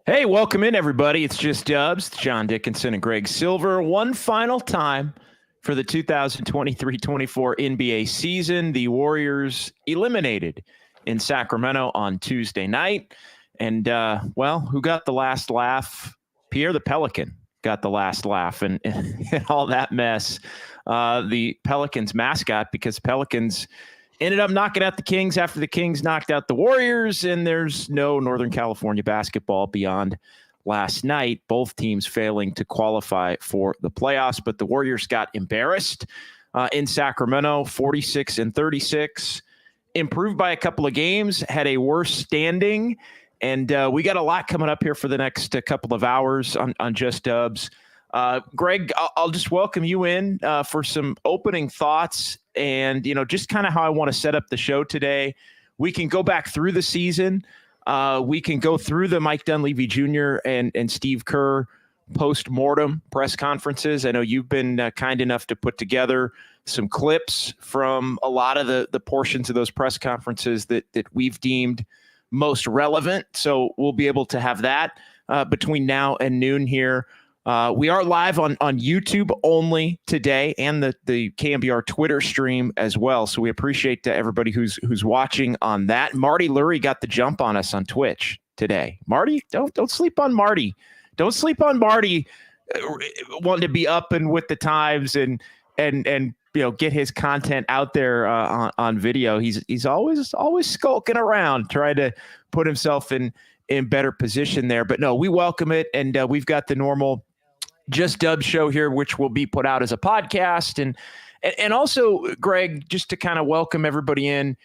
Hey, welcome in, everybody. It's Just Dubs, John Dickinson and Greg Silver. One final time for the 2023-24 NBA season. The Warriors eliminated in Sacramento on Tuesday night. And, who got the last laugh? Pierre the Pelican got the last laugh and all that mess. The Pelicans mascot, because Pelicans ended up knocking out the Kings after the Kings knocked out the Warriors, and there's no Northern California basketball beyond last night. Both teams failing to qualify for the playoffs, but the Warriors got embarrassed in Sacramento, 46-36, improved by a couple of games, had a worse standing, and we got a lot coming up here for the next couple of hours on Just Dubs. Greg, I'll just welcome you in for some opening thoughts and, just kind of how I want to set up the show today. We can go back through the season. We can go through the Mike Dunleavy Jr. and Steve Kerr post-mortem press conferences. I know you've been kind enough to put together some clips from a lot of the portions of those press conferences that we've deemed most relevant. So we'll be able to have that between now and noon here. We are live on YouTube only today, and the KNBR Twitter stream as well. So we appreciate everybody who's watching on that. Marty Lurie got the jump on us on Twitch today. Marty, don't sleep on Marty. Don't sleep on Marty wanting to be up and with the times and get his content out there on video. He's always skulking around trying to put himself in better position there. But no, we welcome it, and we've got the normal Just Dub show here, which will be put out as a podcast. And also, Greg, just to kind of welcome everybody in,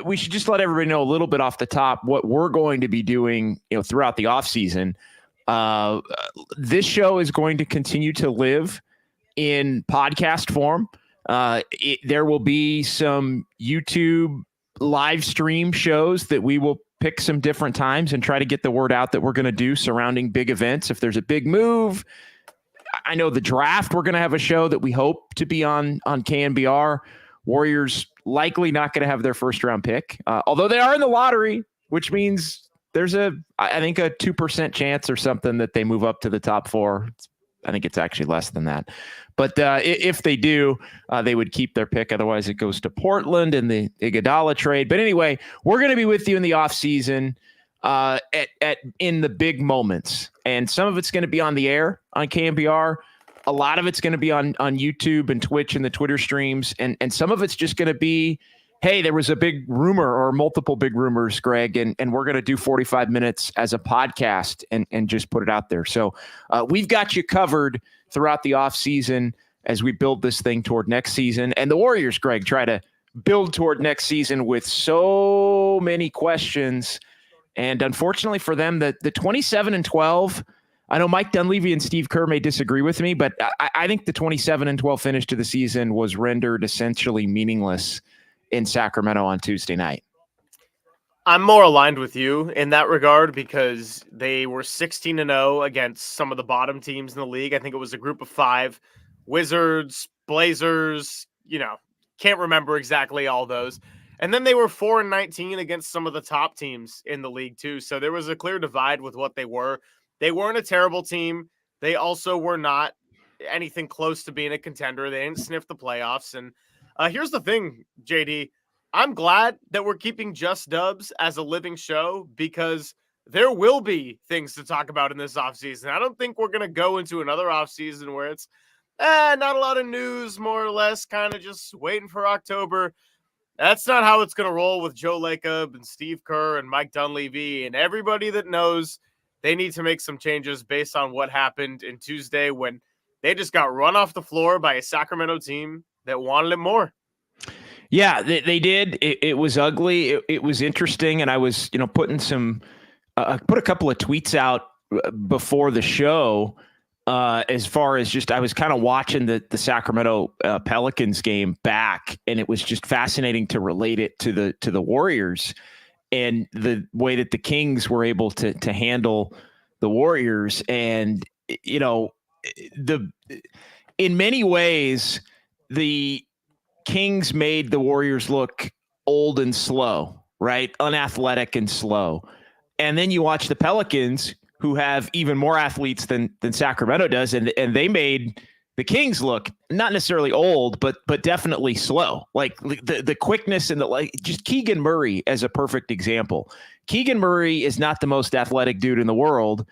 we should just let everybody know a little bit off the top what we're going to be doing, throughout the offseason. This show is going to continue to live in podcast form. There will be some YouTube live stream shows that we will pick some different times and try to get the word out that we're going to do surrounding big events. If there's a big move, I know the draft, we're going to have a show that we hope to be on KNBR. Warriors likely not going to have their first round pick, although they are in the lottery, which means there's I think a 2% chance or something that they move up to the top four. I think it's actually less than that. But if they do, they would keep their pick. Otherwise, it goes to Portland in the Iguodala trade. But anyway, we're going to be with you in the offseason in the big moments. And some of it's going to be on the air on KNBR. A lot of it's going to be on YouTube and Twitch and the Twitter streams. And some of it's just going to be, hey, there was a big rumor or multiple big rumors, Greg, and we're going to do 45 minutes as a podcast and just put it out there. So we've got you covered throughout the offseason as we build this thing toward next season. And the Warriors, Greg, try to build toward next season with so many questions. And unfortunately for them, the 27-12, I know Mike Dunleavy and Steve Kerr may disagree with me, but I think the 27-12 finish to the season was rendered essentially meaningless in Sacramento on Tuesday night. I'm more aligned with you in that regard because they were 16-0 against some of the bottom teams in the league. I think it was a group of 5, Wizards, Blazers, can't remember exactly all those. And then they were 4-19 against some of the top teams in the league too. So there was a clear divide with what they were. They weren't a terrible team. They also were not anything close to being a contender. They didn't sniff the playoffs. And here's the thing, JD. I'm glad that we're keeping Just Dubs as a living show because there will be things to talk about in this offseason. I don't think we're going to go into another offseason where it's not a lot of news, more or less, kind of just waiting for October. That's not how it's going to roll with Joe Lacob and Steve Kerr and Mike Dunleavy and everybody that knows they need to make some changes based on what happened in Tuesday when they just got run off the floor by a Sacramento team that wanted it more. Yeah, they did. It was ugly. It was interesting. And I was, putting I put a couple of tweets out before the show as far as just, I was kind of watching the Sacramento Pelicans game back, and it was just fascinating to relate it to the Warriors and the way that the Kings were able to handle the Warriors. And, in many ways, the Kings made the Warriors look old and slow, right? Unathletic and slow. And then you watch the Pelicans, who have even more athletes than Sacramento does, and they made the Kings look not necessarily old, but definitely slow. Like the quickness and just Keegan Murray as a perfect example. Keegan Murray is not the most athletic dude in the world,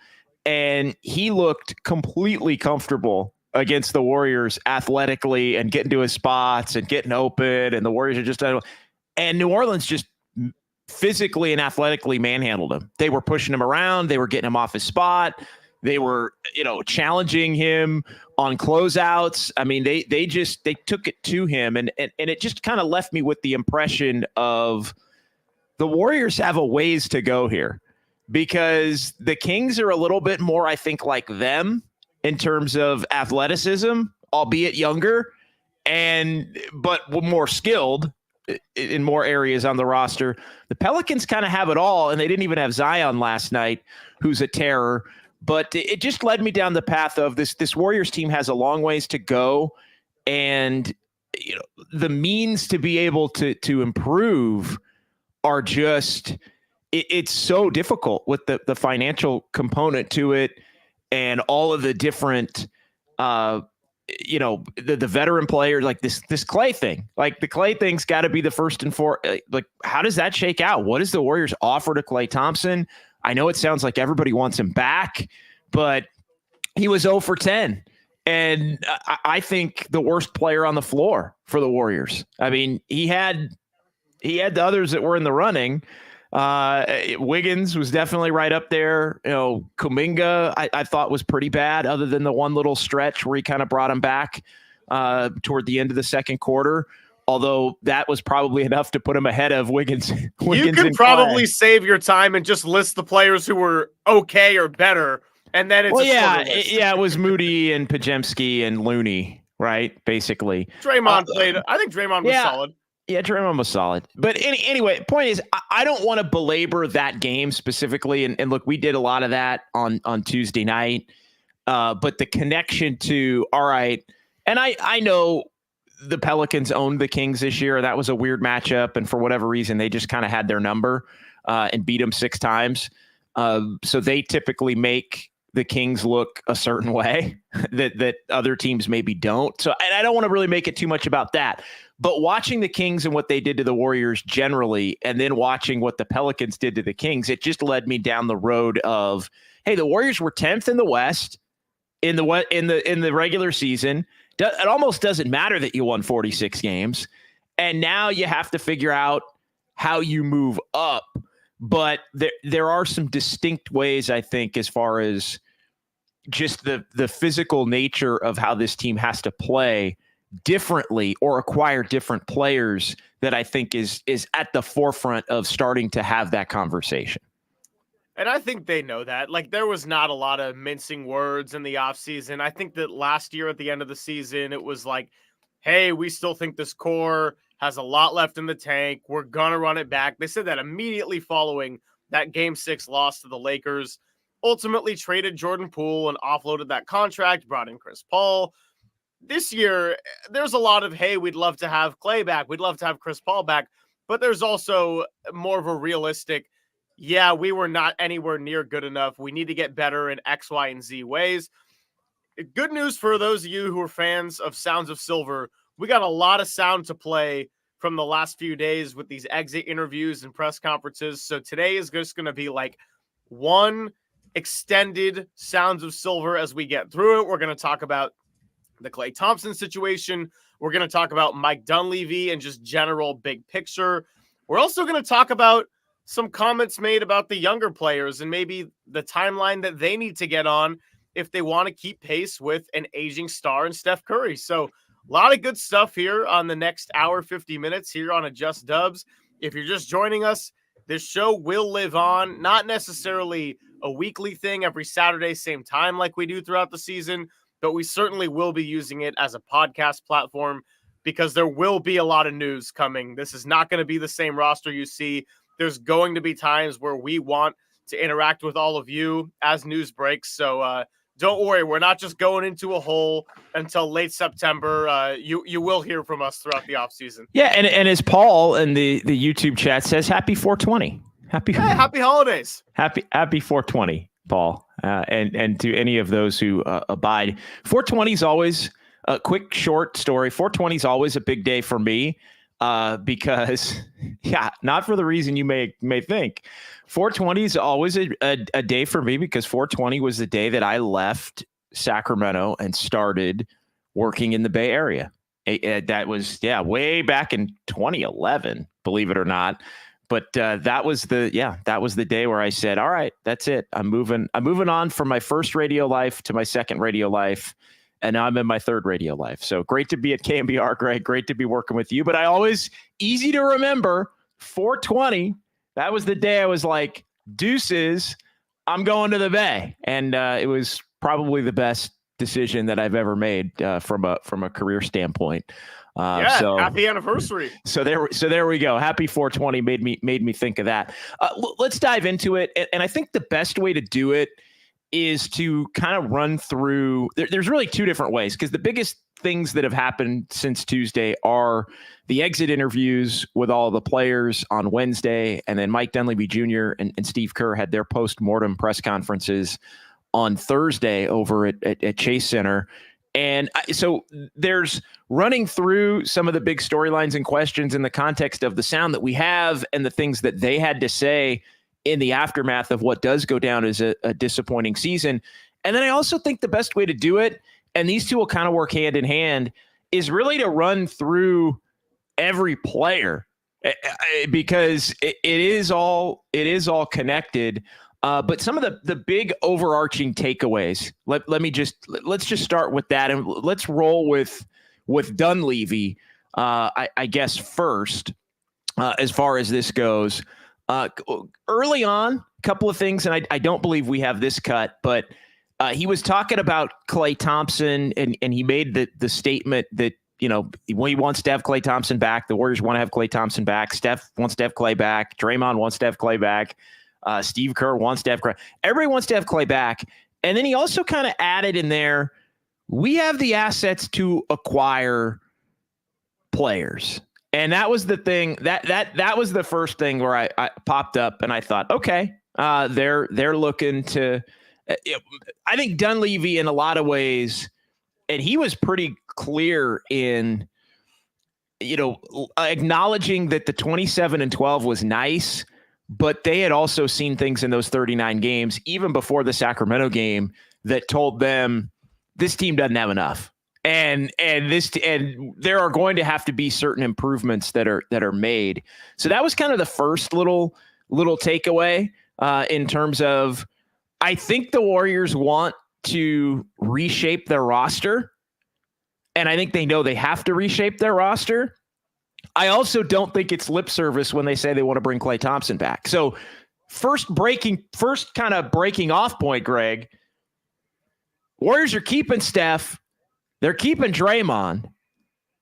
and he looked completely comfortable against the Warriors athletically and getting to his spots and getting open, and the Warriors are just and New Orleans just physically and athletically manhandled him. They were pushing him around. They were getting him off his spot. They were, challenging him on closeouts. I mean, they took it to him, and it just kind of left me with the impression of the Warriors have a ways to go here, because the Kings are a little bit more, I think, like them in terms of athleticism, albeit younger, but more skilled in more areas on the roster. The Pelicans kind of have it all, and they didn't even have Zion last night, who's a terror. But it just led me down the path of this Warriors team has a long ways to go, and the means to be able to improve are just it's so difficult with the financial component to it, and all of the different the veteran players, like this Klay thing. Like the Klay thing's got to be the first and foremost. Like, how does that shake out? What does the Warriors offer to Klay Thompson? I know it sounds like everybody wants him back, but he was 0 for 10. And I think the worst player on the floor for the Warriors. I mean, he had the others that were in the running. Wiggins was definitely right up there. Kuminga, I thought was pretty bad, other than the one little stretch where he kind of brought him back toward the end of the second quarter. Although that was probably enough to put him ahead of Wiggins. You can probably save your time and just list the players who were okay or better, and then it's it was Moody and Pajemski and Looney, right? Basically, Draymond played. I think Draymond was solid. Yeah, Draymond was solid. But anyway, point is, I don't want to belabor that game specifically. And look, we did a lot of that on Tuesday night. But the connection to, all right, and I know the Pelicans owned the Kings this year. That was a weird matchup. And for whatever reason, they just kind of had their number and beat them 6 times. So they typically make the Kings look a certain way that other teams maybe don't. So and I don't want to really make it too much about that. But watching the Kings and what they did to the Warriors generally, and then watching what the Pelicans did to the Kings, it just led me down the road of, hey, the Warriors were 10th in the West in the regular season. It almost doesn't matter that you won 46 games. And now you have to figure out how you move up. But there are some distinct ways, I think, as far as just the physical nature of how this team has to play differently or acquire different players that I think is at the forefront of starting to have that conversation. And I think they know that. Like, there was not a lot of mincing words in the offseason. I think that last year at the end of the season, it was like, hey, we still think this core has a lot left in the tank. We're going to run it back. They said that immediately following that Game 6 loss to the Lakers. Ultimately traded Jordan Poole and offloaded that contract, brought in Chris Paul. This year, there's a lot of, hey, we'd love to have Klay back. We'd love to have Chris Paul back. But there's also more of a realistic, yeah, we were not anywhere near good enough. We need to get better in X, Y, and Z ways. Good news for those of you who are fans of Sounds of Silver. We got a lot of sound to play from the last few days with these exit interviews and press conferences. So today is just going to be like one extended Sounds of Silver as we get through it. We're going to talk about the Klay Thompson situation. We're going to talk about Mike Dunleavy and just general big picture. We're also going to talk about some comments made about the younger players and maybe the timeline that they need to get on if they want to keep pace with an aging star in Steph Curry. So a lot of good stuff here on the next hour, 50 minutes here on Adjust Dubs. If you're just joining us, this show will live on, not necessarily a weekly thing every Saturday, same time like we do throughout the season, but we certainly will be using it as a podcast platform because there will be a lot of news coming. This is not going to be the same roster you see. There's going to be times where we want to interact with all of you as news breaks. So don't worry, we're not just going into a hole until late September. You will hear from us throughout the offseason. Yeah, and as Paul in the YouTube chat says, happy 420. Happy holidays. Happy 420, Paul. and to any of those who abide. 420 is always a quick, short story. 420 is always a big day for me because, not for the reason you may think. 420 is always a day for me because 420 was the day that I left Sacramento and started working in the Bay Area. That was, way back in 2011, believe it or not. But that was the day where I said, all right, that's it. I'm moving on from my first radio life to my second radio life. And now I'm in my third radio life. So great to be at KNBR, Greg. Great to be working with you. But easy to remember, 420, that was the day I was like, deuces, I'm going to the Bay. And it was probably the best decision that I've ever made from a career standpoint. So happy anniversary. So there we go. Happy 420 made me think of that. Let's dive into it. And I think the best way to do it is to kind of run through. There's really two different ways, because the biggest things that have happened since Tuesday are the exit interviews with all the players on Wednesday, and then Mike Dunleavy Jr. and Steve Kerr had their post-mortem press conferences on Thursday over at Chase Center. And so there's running through some of the big storylines and questions in the context of the sound that we have and the things that they had to say in the aftermath of what does go down as a disappointing season. And then I also think the best way to do it, and these two will kind of work hand in hand, is really to run through every player because it is all connected. But some of the big overarching takeaways, let's just start with that, and let's roll with Dunleavy, I guess, first, as far as this goes. Early on, a couple of things, and I don't believe we have this cut, but he was talking about Klay Thompson, and he made the statement that, he wants to have Klay Thompson back. The Warriors want to have Klay Thompson back. Steph wants to have Klay back. Draymond wants to have Klay back. Steve Kerr wants to have Klay. Everybody wants to have Klay back. And then he also kind of added in there, we have the assets to acquire players. And that was the thing that was the first thing where I popped up and I thought, okay, they're looking to, I think Dunleavy in a lot of ways, and he was pretty clear in, acknowledging that the 27-12 was nice, but they had also seen things in those 39 games, even before the Sacramento game, that told them this team doesn't have enough. And there are going to have to be certain improvements that are made. So that was kind of the first little takeaway in terms of, I think the Warriors want to reshape their roster, and I think they know they have to reshape their roster. I also don't think it's lip service when they say they want to bring Klay Thompson back. So first kind of breaking off point, Greg, Warriors are keeping Steph. They're keeping Draymond.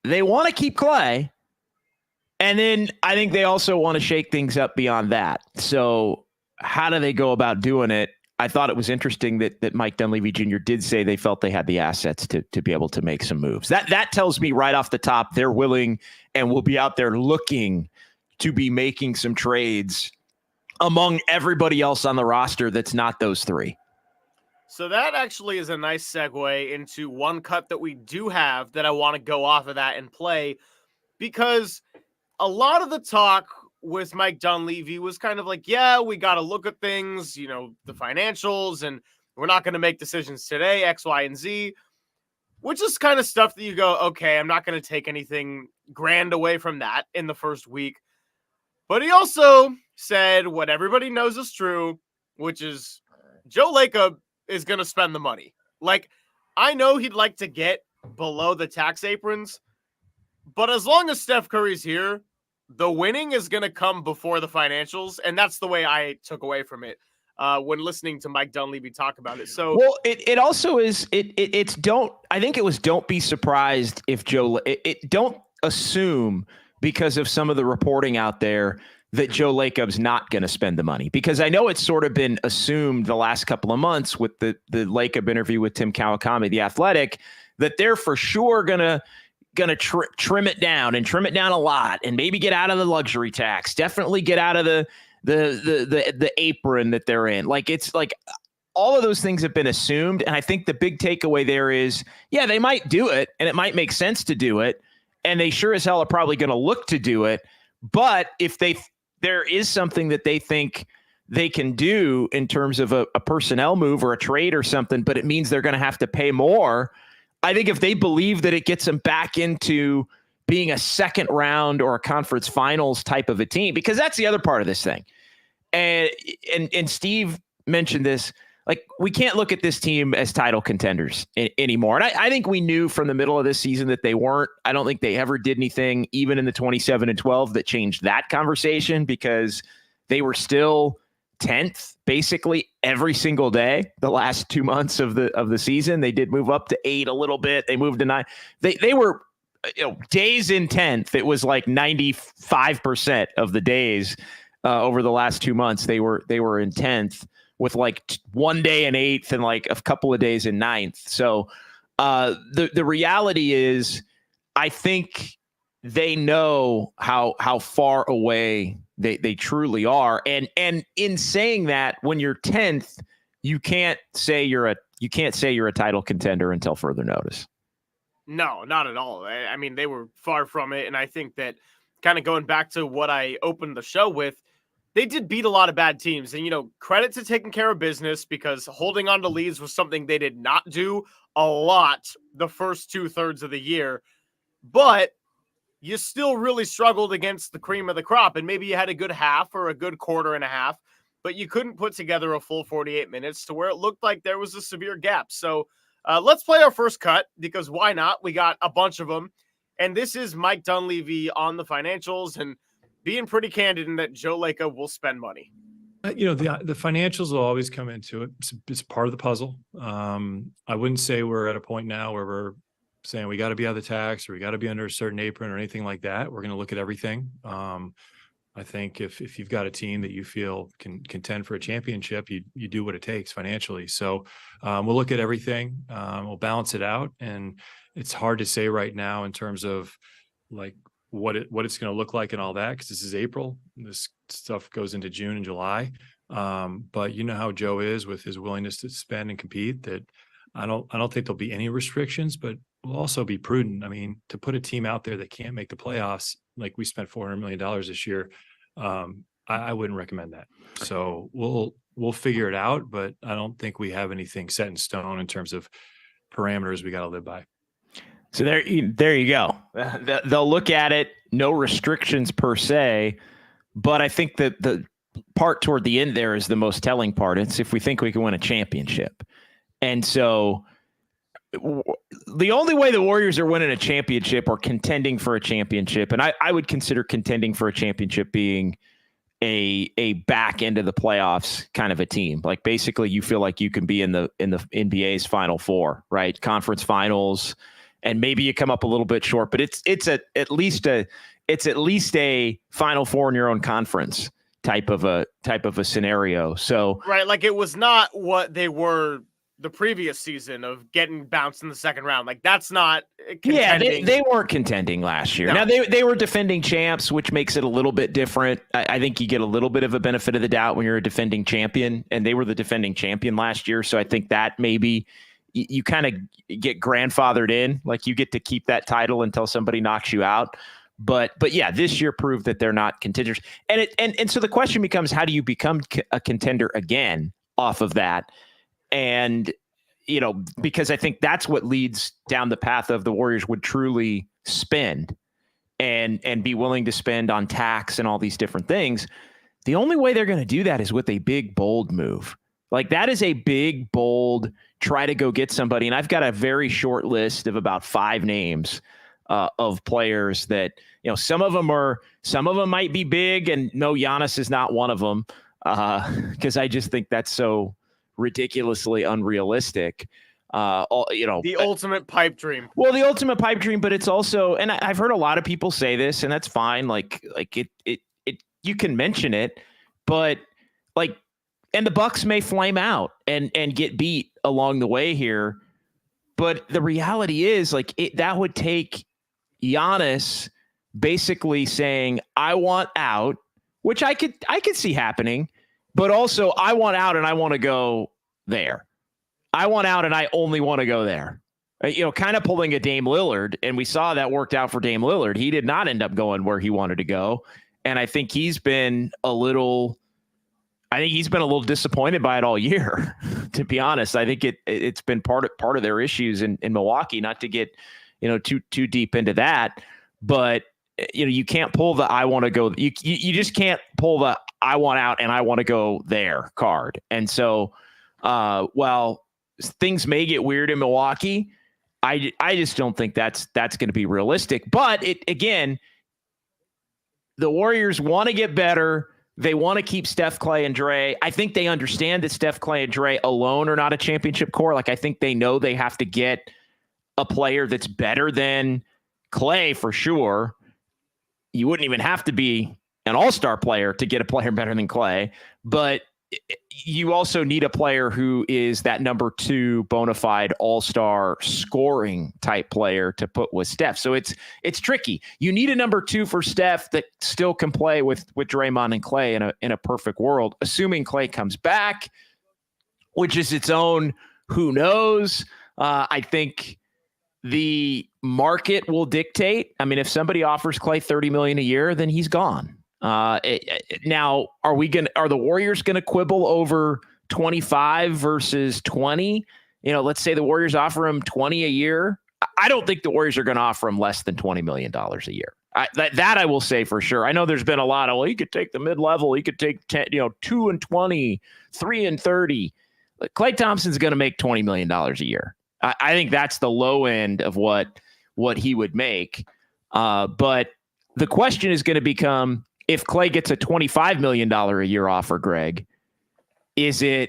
They want to keep Klay. And then I think they also want to shake things up beyond that. So how do they go about doing it? I thought it was interesting that Mike Dunleavy Jr. did say they felt they had the assets to be able to make some moves. That tells me right off the top they're willing and will be out there looking to be making some trades among everybody else on the roster that's not those three. So that actually is a nice segue into one cut that we do have that I want to go off of that and play, because a lot of the talk with Mike Dunleavy was kind of like, yeah, we got to look at things, the financials, and we're not going to make decisions today, X, Y, and Z, which is kind of stuff that you go, okay, I'm not going to take anything grand away from that in the first week. But he also said what everybody knows is true, which is Joe Lacob is going to spend the money. Like, I know he'd like to get below the tax aprons, but as long as Steph Curry's here, the winning is going to come before the financials. And that's the way I took away from it when listening to Mike Dunleavy talk about it. So, well, it also is, I think it was, don't be surprised if don't assume, because of some of the reporting out there, that Joe Lacob's not going to spend the money, because I know it's sort of been assumed the last couple of months with the Lacob interview with Tim Kawakami, The Athletic, that they're for sure going to trim it down a lot, and maybe get out of the luxury tax, definitely get out of the apron that they're in. Like, it's like all of those things have been assumed. And I think the big takeaway there is, yeah, they might do it and it might make sense to do it. And they sure as hell are probably going to look to do it. But if there is something that they think they can do in terms of a personnel move or a trade or something, but it means they're going to have to pay more. I think if they believe that it gets them back into being a second round or a conference finals type of a team, because that's the other part of this thing. And Steve mentioned this, like, we can't look at this team as title contenders anymore. And I think we knew from the middle of this season that they weren't. I don't think they ever did anything, even in the 27-12, that changed that conversation, because they were still 10th basically every single day the last 2 months of the season. They did move up to 8 a little bit. They moved to 9. They were, days in 10th. It was like 95% of the days over the last 2 months. They were in 10th, with like 1 day in 8th and like a couple of days in 9th. So the reality is, I think they know how far away they truly are. And in saying that, when you're 10th, you can't say you're a title contender until further notice. No, not at all. I mean, they were far from it. And I think that, kind of going back to what I opened the show with, they did beat a lot of bad teams. And, credit to taking care of business, because holding on to leads was something they did not do a lot the first 2/3 of the year. But you still really struggled against the cream of the crop. And maybe you had a good half or a good quarter and a half, but you couldn't put together a full 48 minutes to where it looked like there was a severe gap. So let's play our first cut, because why not? We got a bunch of them. And this is Mike Dunleavy on the financials and being pretty candid in that Joe Lacob will spend money. The financials will always come into it. It's part of the puzzle. I wouldn't say we're at a point now where we're saying we got to be out of the tax or we got to be under a certain apron or anything like that. We're going to look at everything. I think if you've got a team that you feel can contend for a championship, you do what it takes financially. So we'll look at everything. We'll balance it out. And it's hard to say right now in terms of like what it's going to look like and all that, because this is April. This stuff goes into June and July. But you know how Joe is with his willingness to spend and compete, that I don't think there'll be any restrictions, but we'll also be prudent. I mean, to put a team out there that can't make the playoffs, like we spent $400 million this year, I wouldn't recommend that. So we'll figure it out, but I don't think we have anything set in stone in terms of parameters we got to live by. So there you go. They'll look at it, no restrictions per se, but I think that the part toward the end there is the most telling part. It's if we think we can win a championship. And so the only way the Warriors are winning a championship or contending for a championship, and I would consider contending for a championship being a back end of the playoffs kind of a team. Like basically you feel like you can be in the NBA's Final Four, right? Conference finals, and maybe you come up a little bit short, but it's at least a Final Four in your own conference type of a scenario. So right, like it was not what they were the previous season of getting bounced in the second round. Like that's not contending. Yeah, they weren't contending last year. No. Now they were defending champs, which makes it a little bit different. I think you get a little bit of a benefit of the doubt when you're a defending champion, and they were the defending champion last year. So I think that maybe you kind of get grandfathered in, like you get to keep that title until somebody knocks you out. But yeah, this year proved that they're not contenders. And so the question becomes, how do you become a contender again off of that? And, because I think that's what leads down the path of the Warriors would truly spend and be willing to spend on tax and all these different things. The only way they're going to do that is with a big, bold move. Like that is a big, bold, try to go get somebody. And I've got a very short list of about 5 names of players that, some of them might be big, and no, Giannis is not one of them. Cause I just think that's so ridiculously unrealistic. The ultimate pipe dream. Well, the ultimate pipe dream, but it's also, and I've heard a lot of people say this, and that's fine. Like it you can mention it, but and the Bucks may flame out and get beat along the way here. But the reality is that would take Giannis basically saying, I want out, which I could see happening. But also, I want out and I want to go there. I want out and I only want to go there. Kind of pulling a Dame Lillard, and we saw that worked out for Dame Lillard. He did not end up going where he wanted to go, and I think he's been a little disappointed by it all year. To be honest, I think it's been part of their issues in Milwaukee. Not to get too deep into that, but you can't pull the I want to go. You just can't pull the I want out and I want to go there card. And so, while things may get weird in Milwaukee, I just don't think that's going to be realistic. But again, the Warriors want to get better. They want to keep Steph, Klay, and Dre. I think they understand that Steph, Klay, and Dre alone are not a championship core. Like, I think they know they have to get a player that's better than Klay for sure. You wouldn't even have to be an all-star player to get a player better than Klay, but you also need a player who is that number 2 bona fide all-star scoring type player to put with Steph. So it's tricky. You need a number 2 for Steph that still can play with Draymond and Klay in a perfect world, assuming Klay comes back, which is its own who knows. I think the market will dictate. I mean, if somebody offers Klay $30 million a year, then he's gone. Now, are the Warriors going to quibble over 25 versus 20? Let's say the Warriors offer him 20 a year. I don't think the Warriors are going to offer him less than $20 million a year. That I will say for sure. I know there's been a lot of, well, he could take the mid-level. He could take 10, 2 and 20, 3 and 30. Klay Thompson's going to make $20 million a year. I think that's the low end of what he would make. But the question is going to become, if Klay gets a $25 million a year offer, Greg, do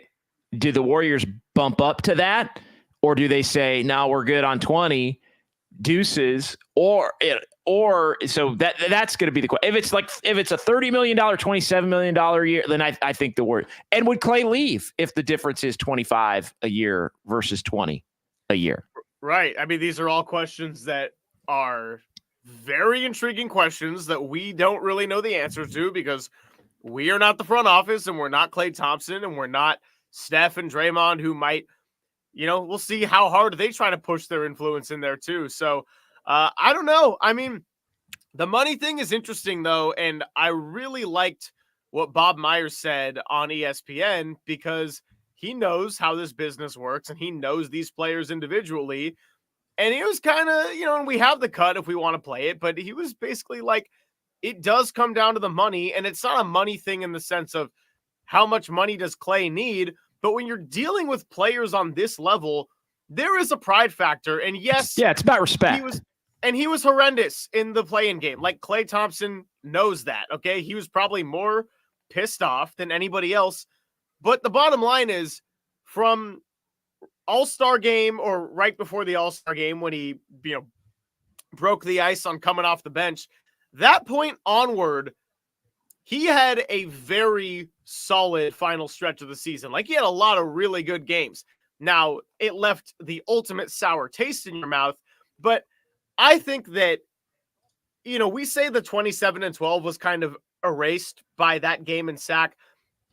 the Warriors bump up to that? Or do they say, no, we're good on 20 deuces? Or so that's going to be the question. If it's a $30 million, $27 million a year, then I think the Warriors. And would Klay leave if the difference is 25 a year versus 20 a year? Right. I mean, these are all questions that are very intriguing questions that we don't really know the answers to, because we are not the front office and we're not Klay Thompson and we're not Steph and Draymond, who might, we'll see how hard they try to push their influence in there too. So I don't know. I mean, the money thing is interesting though. And I really liked what Bob Myers said on ESPN, because he knows how this business works and he knows these players individually. And he was kind of, and we have the cut if we want to play it, but he was basically like, it does come down to the money. And it's not a money thing in the sense of how much money does Klay need, but when you're dealing with players on this level, there is a pride factor. And yes, yeah, it's about respect. He was horrendous in the play-in game. Like, Klay Thompson knows that. Okay. He was probably more pissed off than anybody else. But the bottom line is, from All-Star game or right before the All-Star game, when he, broke the ice on coming off the bench, that point onward, he had a very solid final stretch of the season. Like, he had a lot of really good games. Now, it left the ultimate sour taste in your mouth, but I think that, we say the 27-12 was kind of erased by that game in Sac.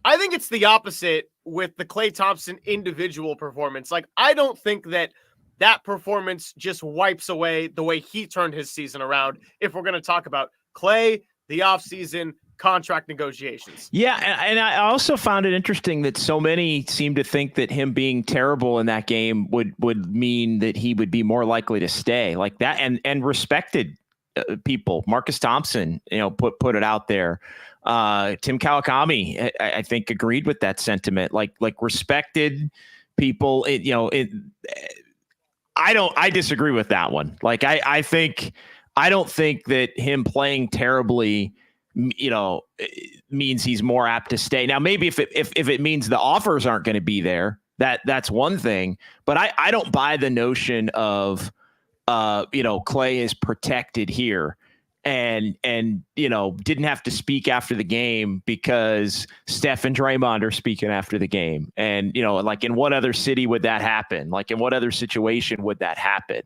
I think it's the opposite with the Klay Thompson individual performance. Like, I don't think that performance just wipes away the way he turned his season around, if we're going to talk about Klay, the offseason, contract negotiations. Yeah, and I also found it interesting that so many seem to think that him being terrible in that game would mean that he would be more likely to stay like that, and respected people. Marcus Thompson, put it out there. Tim Kawakami, I think, agreed with that sentiment. Like respected people. I disagree with that one. Like, I don't think that him playing terribly, means he's more apt to stay. Now, maybe if it means the offers aren't going to be there, that's one thing. But I don't buy the notion of, Klay is protected here. And didn't have to speak after the game because Steph and Draymond are speaking after the game. And, like, in what other city would that happen? Like, in what other situation would that happen?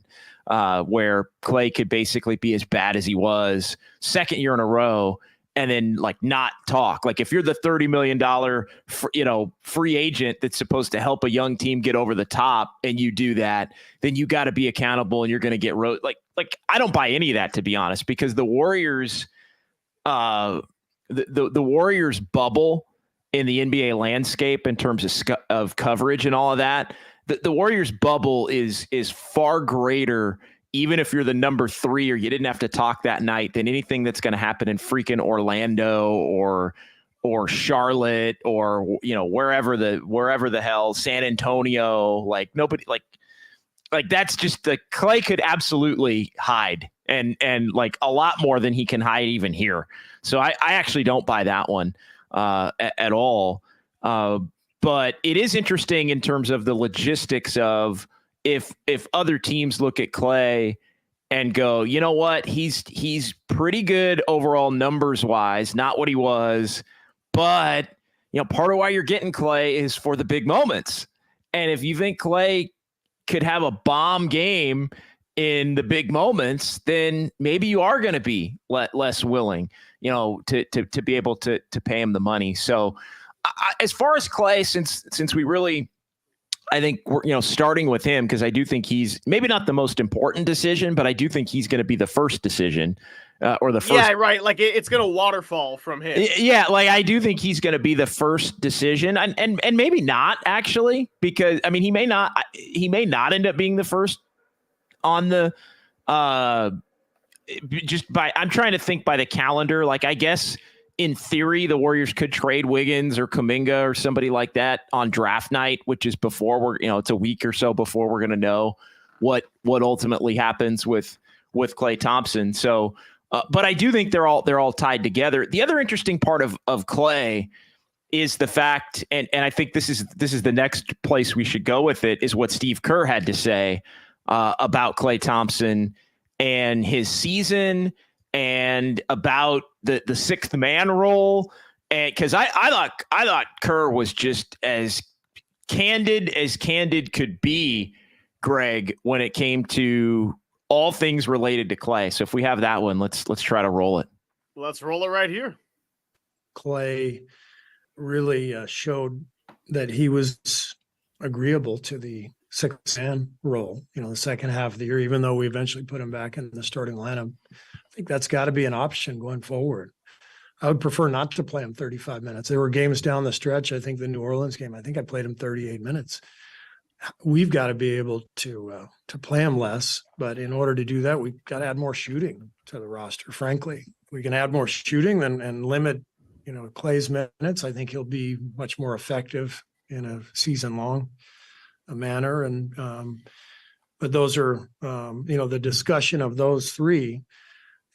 Where Klay could basically be as bad as he was second year in a row and then like not talk. Like if you're the $30 million, free agent that's supposed to help a young team get over the top and you do that, then you got to be accountable and you're going to get like I don't buy any of that, to be honest, because the Warriors, the Warriors bubble in the NBA landscape in terms of coverage and all of that, the Warriors bubble is far greater, even if you're the number 3 or you didn't have to talk that night, than anything that's going to happen in freaking Orlando or Charlotte or wherever the hell, San Antonio. Like nobody like that's just Klay could absolutely hide and like a lot more than he can hide even here. So I actually don't buy that one at all. But it is interesting in terms of the logistics of if other teams look at Klay and go, you know what, he's pretty good overall numbers wise, not what he was, but part of why you're getting Klay is for the big moments. And if you think Klay could have a bomb game in the big moments, then maybe you are going to be less willing, to be able to pay him the money. So as far as Klay, since we really, I think we're starting with him, because I do think he's maybe not the most important decision, but I do think he's going to be the first decision or the first. Yeah, right. Like it's going to waterfall from him. Yeah, like I do think he's going to be the first decision, and maybe not actually, because I mean he may not end up being the first on the I'm trying to think by the calendar. Like I guess in theory the Warriors could trade Wiggins or Kuminga or somebody like that on draft night, which is before it's a week or so before we're going to know what ultimately happens with Klay Thompson. So, but I do think they're all tied together. The other interesting part of Klay is the fact, and I think this is the next place we should go with it, is what Steve Kerr had to say about Klay Thompson and his season and about the sixth man role. And because I thought Kerr was just as candid could be, Greg, when it came to all things related to Klay. So if we have that one, let's try to roll it. Let's roll it right here. Klay really showed that he was agreeable to the sixth man role, the second half of the year, even though we eventually put him back in the starting lineup. I think that's got to be an option going forward. I would prefer not to play him 35 minutes. There were games down the stretch. I think the New Orleans game, I think I played him 38 minutes. We've got to be able to play him less, but in order to do that, we've got to add more shooting to the roster. Frankly, if we can add more shooting and limit, Klay's minutes, I think he'll be much more effective in a season-long manner. And but those are, the discussion of those three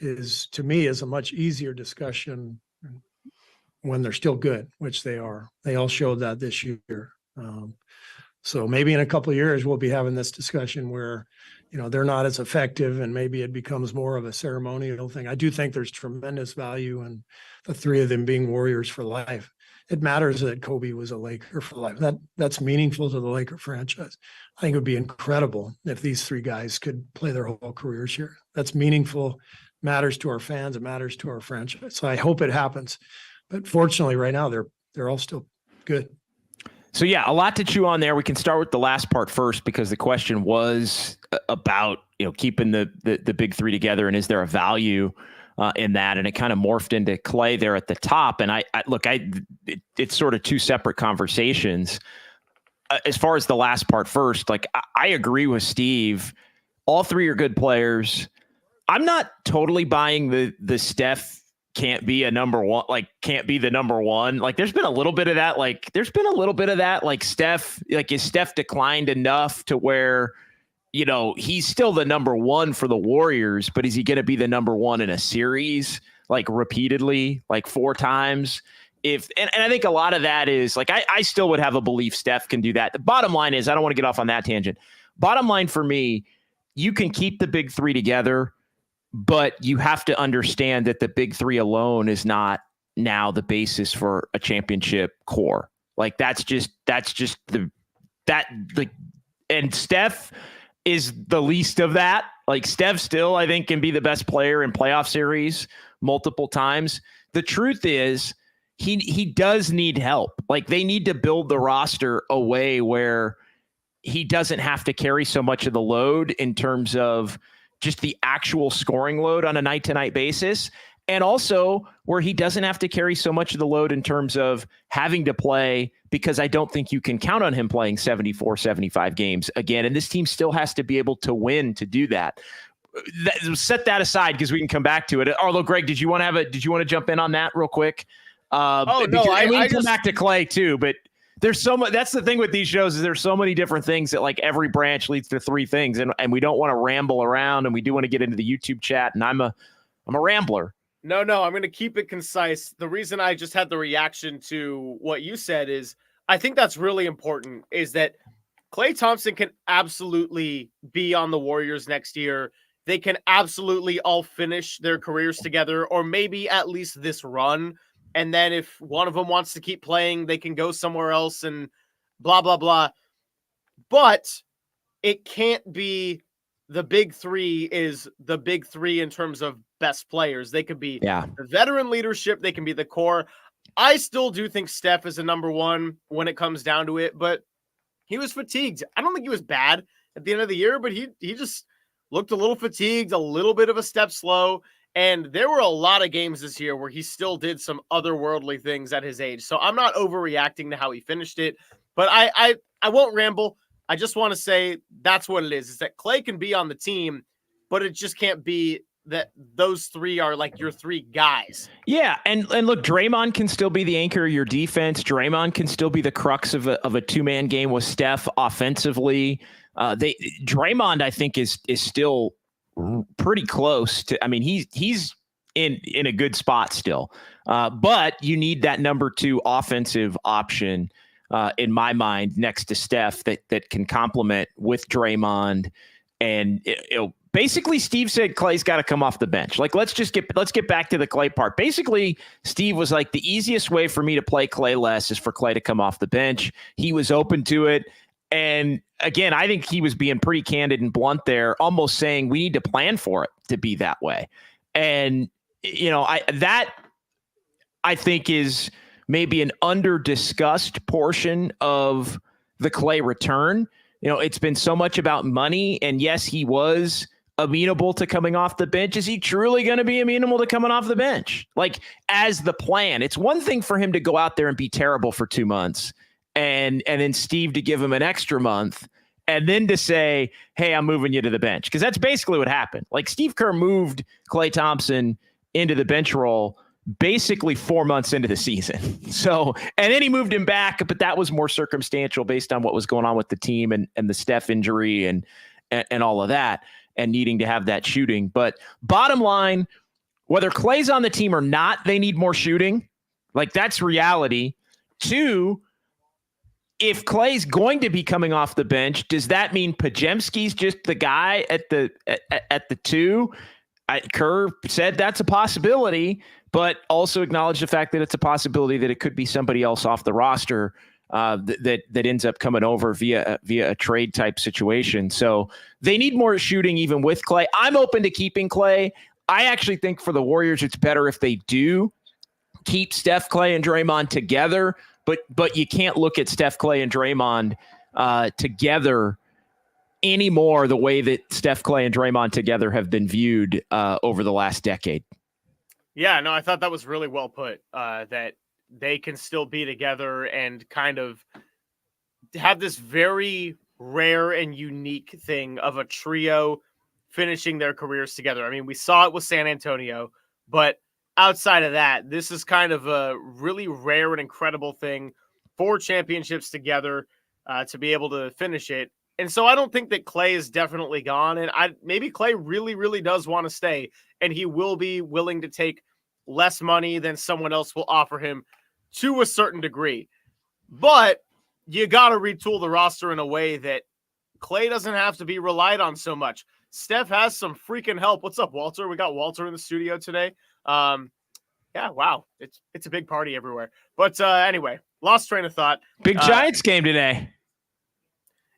is, to me, is a much easier discussion when they're still good, which they are. They all showed that this year. So maybe in a couple of years, we'll be having this discussion where, they're not as effective and maybe it becomes more of a ceremonial thing. I do think there's tremendous value in the three of them being Warriors for life. It matters that Kobe was a Laker for life. That's meaningful to the Laker franchise. I think it would be incredible if these three guys could play their whole careers here. That's meaningful, matters to our fans, it matters to our franchise. So I hope it happens. But fortunately, right now, they're all still good. So yeah, a lot to chew on there. We can start with the last part first, because the question was about keeping the big three together, and is there a value in that? And it kind of morphed into Klay there at the top. And it's sort of two separate conversations. As far as the last part first, like I agree with Steve. All three are good players. I'm not totally buying the Steph can't be the number one. Like there's been a little bit of that. Like Steph, is Steph declined enough to where, he's still the number one for the Warriors, but is he going to be the number one in a series, like repeatedly, like 4 times? And I think a lot of that is like, I still would have a belief Steph can do that. The bottom line is, I don't want to get off on that tangent. Bottom line for me, you can keep the big three together, but you have to understand that the big three alone is not now the basis for a championship core. Like and Steph is the least of that. Like Steph still, I think, can be the best player in playoff series multiple times. the truth is he does need help. Like, they need to build the roster a way where he doesn't have to carry so much of the load in terms of just the actual scoring load on a night-to-night basis. And also where he doesn't have to carry so much of the load in terms of having to play, because I don't think you can count on him playing 74, 75 games again. And this team still has to be able to win to do that. Set that aside because we can come back to it. Although, Greg, did you want to jump in on that real quick? I can come back to Klay too, but there's so much. That's the thing with these shows, is there's so many different things that, like, every branch leads to three things. And we don't want to ramble around, and we do want to get into the YouTube chat. And I'm a rambler. No, I'm going to keep it concise. The reason I just had the reaction to what you said is I think that's really important, is that Klay Thompson can absolutely be on the Warriors next year. They can absolutely all finish their careers together, or maybe at least this run. And then if one of them wants to keep playing, they can go somewhere else and blah, blah, blah. But it can't be the big three is the big three in terms of best players. They could be the veteran leadership. They can be the core. I still do think Steph is a number one when it comes down to it, but he was fatigued. I don't think he was bad at the end of the year, but he just looked a little fatigued, a little bit of a step slow. And there were a lot of games this year where he still did some otherworldly things at his age. So I'm not overreacting to how he finished it, but I won't ramble. I just want to say that's what it is that Klay can be on the team, but it just can't be that those three are like your three guys. Yeah. And look, Draymond can still be the anchor of your defense. Draymond can still be the crux of a two-man game with Steph offensively. Draymond, I think, is still pretty close to, I mean, he's in a good spot still. But you need that number two offensive option, in my mind, next to Steph that can complement with Draymond. And basically, Steve said Klay's got to come off the bench. Like, let's get back to the Klay part. Basically, Steve was like, the easiest way for me to play Klay less is for Klay to come off the bench. He was open to it. And again, I think he was being pretty candid and blunt there, almost saying we need to plan for it to be that way. And, I think is maybe an under-discussed portion of the Klay return. It's been so much about money, and yes, he was amenable to coming off the bench. Is he truly going to be amenable to coming off the bench? Like, as the plan, it's one thing for him to go out there and be terrible for 2 months, and then Steve to give him an extra month, and then to say, hey, I'm moving you to the bench. Because that's basically what happened. Like, Steve Kerr moved Klay Thompson into the bench role basically 4 months into the season. So, and then he moved him back, but that was more circumstantial based on what was going on with the team and the Steph injury and all of that, and needing to have that shooting. But bottom line, whether Klay's on the team or not, they need more shooting. Like, that's reality. 2, if Klay's going to be coming off the bench, does that mean Podziemski's just the guy at the 2? Kerr said that's a possibility, but also acknowledged the fact that it's a possibility that it could be somebody else off the roster that ends up coming over via a trade type situation. So they need more shooting even with Klay. I'm open to keeping Klay. I actually think for the Warriors, it's better if they do keep Steph, Klay, and Draymond together. But you can't look at Steph, Klay, and Draymond together anymore the way that Steph, Klay, and Draymond together have been viewed over the last decade. Yeah, no, I thought that was really well put, that they can still be together and kind of have this very rare and unique thing of a trio finishing their careers together. I mean, we saw it with San Antonio, but outside of that, this is kind of a really rare and incredible thing for championships together to be able to finish it. And so I don't think that Klay is definitely gone. And maybe Klay really, really does want to stay, and he will be willing to take less money than someone else will offer him to a certain degree. But you got to retool the roster in a way that Klay doesn't have to be relied on so much. Steph has some freaking help. What's up, Walter? We got Walter in the studio today. Yeah, wow. It's a big party everywhere. But anyway, lost train of thought. Big Giants game today.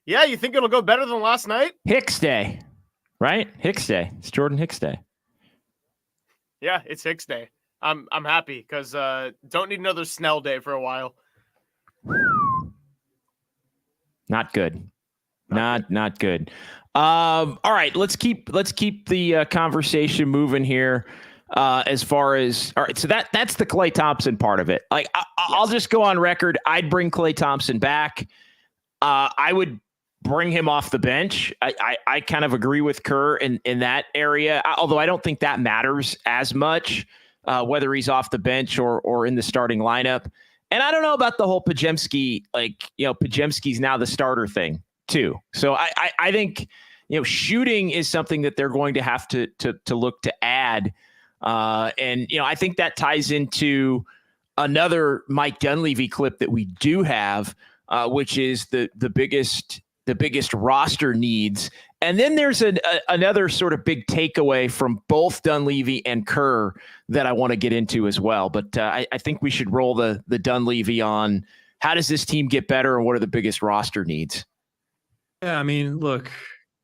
Yeah, you think it'll go better than last night? Hicks Day, right? Hicks Day. It's Jordan Hicks Day. Yeah, it's Hicks Day. I'm happy because don't need another Snell day for a while. Not good. Not good. All right, let's keep the conversation moving here. As far as all right, so that's the Klay Thompson part of it. Like I'll just go on record. I'd bring Klay Thompson back. I would bring him off the bench. I kind of agree with Kerr in that area, although I don't think that matters as much, whether he's off the bench or in the starting lineup. And I don't know about the whole Podziemski, Podziemski's now the starter thing too. So I think, shooting is something that they're going to have to look to add. And I think that ties into another Mike Dunleavy clip that we do have, which is the biggest roster needs. And then there's another sort of big takeaway from both Dunleavy and Kerr that I want to get into as well. But I think we should roll the Dunleavy on how does this team get better and what are the biggest roster needs? Yeah, I mean, look,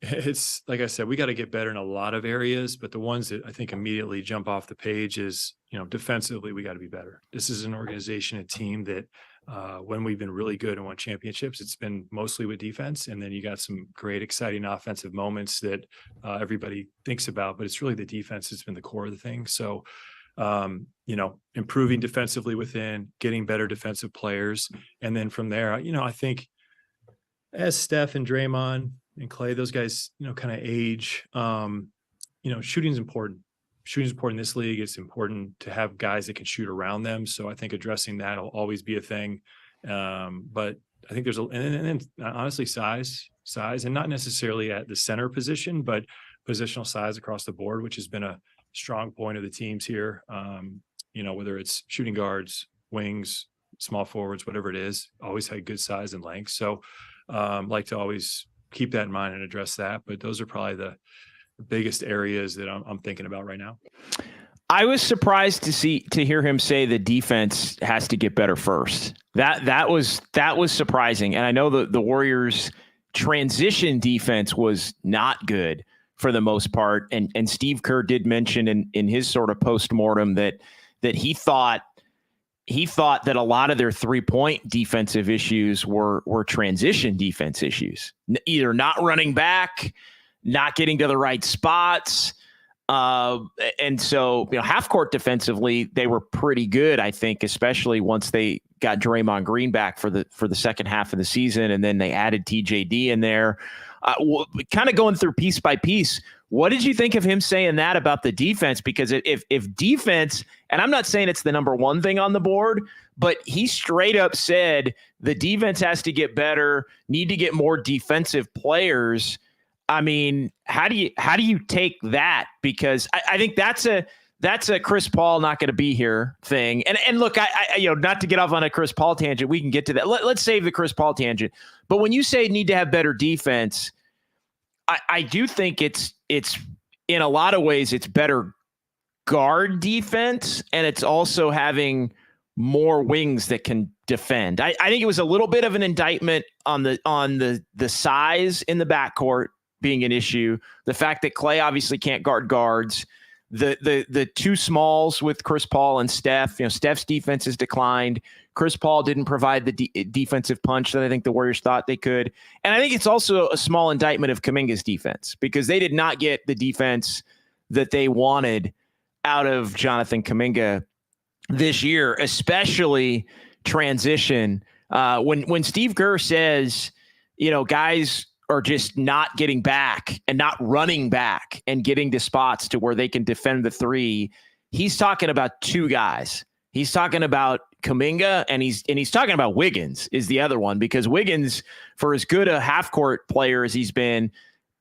it's like I said, we got to get better in a lot of areas, but the ones that I think immediately jump off the page is, defensively, we got to be better. This is an organization, a team that when we've been really good and won championships, it's been mostly with defense. And then you got some great, exciting offensive moments that everybody thinks about, but it's really the defense that's been the core of the thing. So, improving defensively within, getting better defensive players. And then from there, I think as Steph and Draymond and Klay, those guys, kind of age, shooting's important. Shooting's important in this league. It's important to have guys that can shoot around them. So I think addressing that will always be a thing. But I think there's and honestly, size, and not necessarily at the center position, but positional size across the board, which has been a strong point of the teams here. Whether it's shooting guards, wings, small forwards, whatever it is, always had good size and length. So like to always keep that in mind and address that. But those are probably the biggest areas that I'm thinking about right now. I was surprised to hear him say the defense has to get better first. That was surprising. And I know the Warriors transition defense was not good for the most part. And Steve Kerr did mention in his sort of postmortem that he thought that a lot of their 3-point defensive issues were transition defense issues, either not running back, not getting to the right spots. And so, half court defensively, they were pretty good, I think, especially once they got Draymond Green back for the second half of the season. And then they added TJD in there, kind of going through piece by piece. What did you think of him saying that about the defense? Because if defense, and I'm not saying it's the number one thing on the board, but he straight up said the defense has to get better, need to get more defensive players. I mean, how do you take that? Because I think that's a Chris Paul not going to be here thing. And look, I not to get off on a Chris Paul tangent, we can get to that. Let's save the Chris Paul tangent. But when you say need to have better defense, I do think it's in a lot of ways it's better guard defense, and it's also having more wings that can defend. I think it was a little bit of an indictment on the size in the backcourt being an issue. The fact that Klay obviously can't guard guards, the two smalls with Chris Paul and Steph. Steph's defense has declined. Chris Paul didn't provide the defensive punch that I think the Warriors thought they could. And I think it's also a small indictment of Kuminga's defense, because they did not get the defense that they wanted out of Jonathan Kuminga this year, especially transition. When Steve Kerr says, guys are just not getting back and not running back and getting to spots to where they can defend the three, he's talking about two guys. He's talking about Kuminga, and he's talking about Wiggins is the other one, because Wiggins, for as good a half-court player as he's been,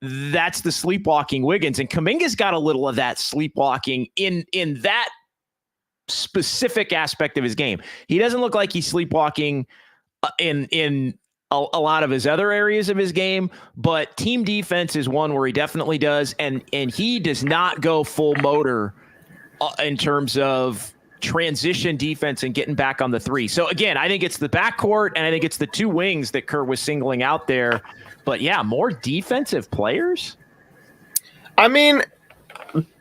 that's the sleepwalking Wiggins. And Kuminga's got a little of that sleepwalking in that specific aspect of his game. He doesn't look like he's sleepwalking in a lot of his other areas of his game, but team defense is one where he definitely does. And he does not go full motor in terms of transition defense and getting back on the three. So again, I think it's the backcourt, and I think it's the two wings that Kerr was singling out there. But yeah, more defensive players. I mean,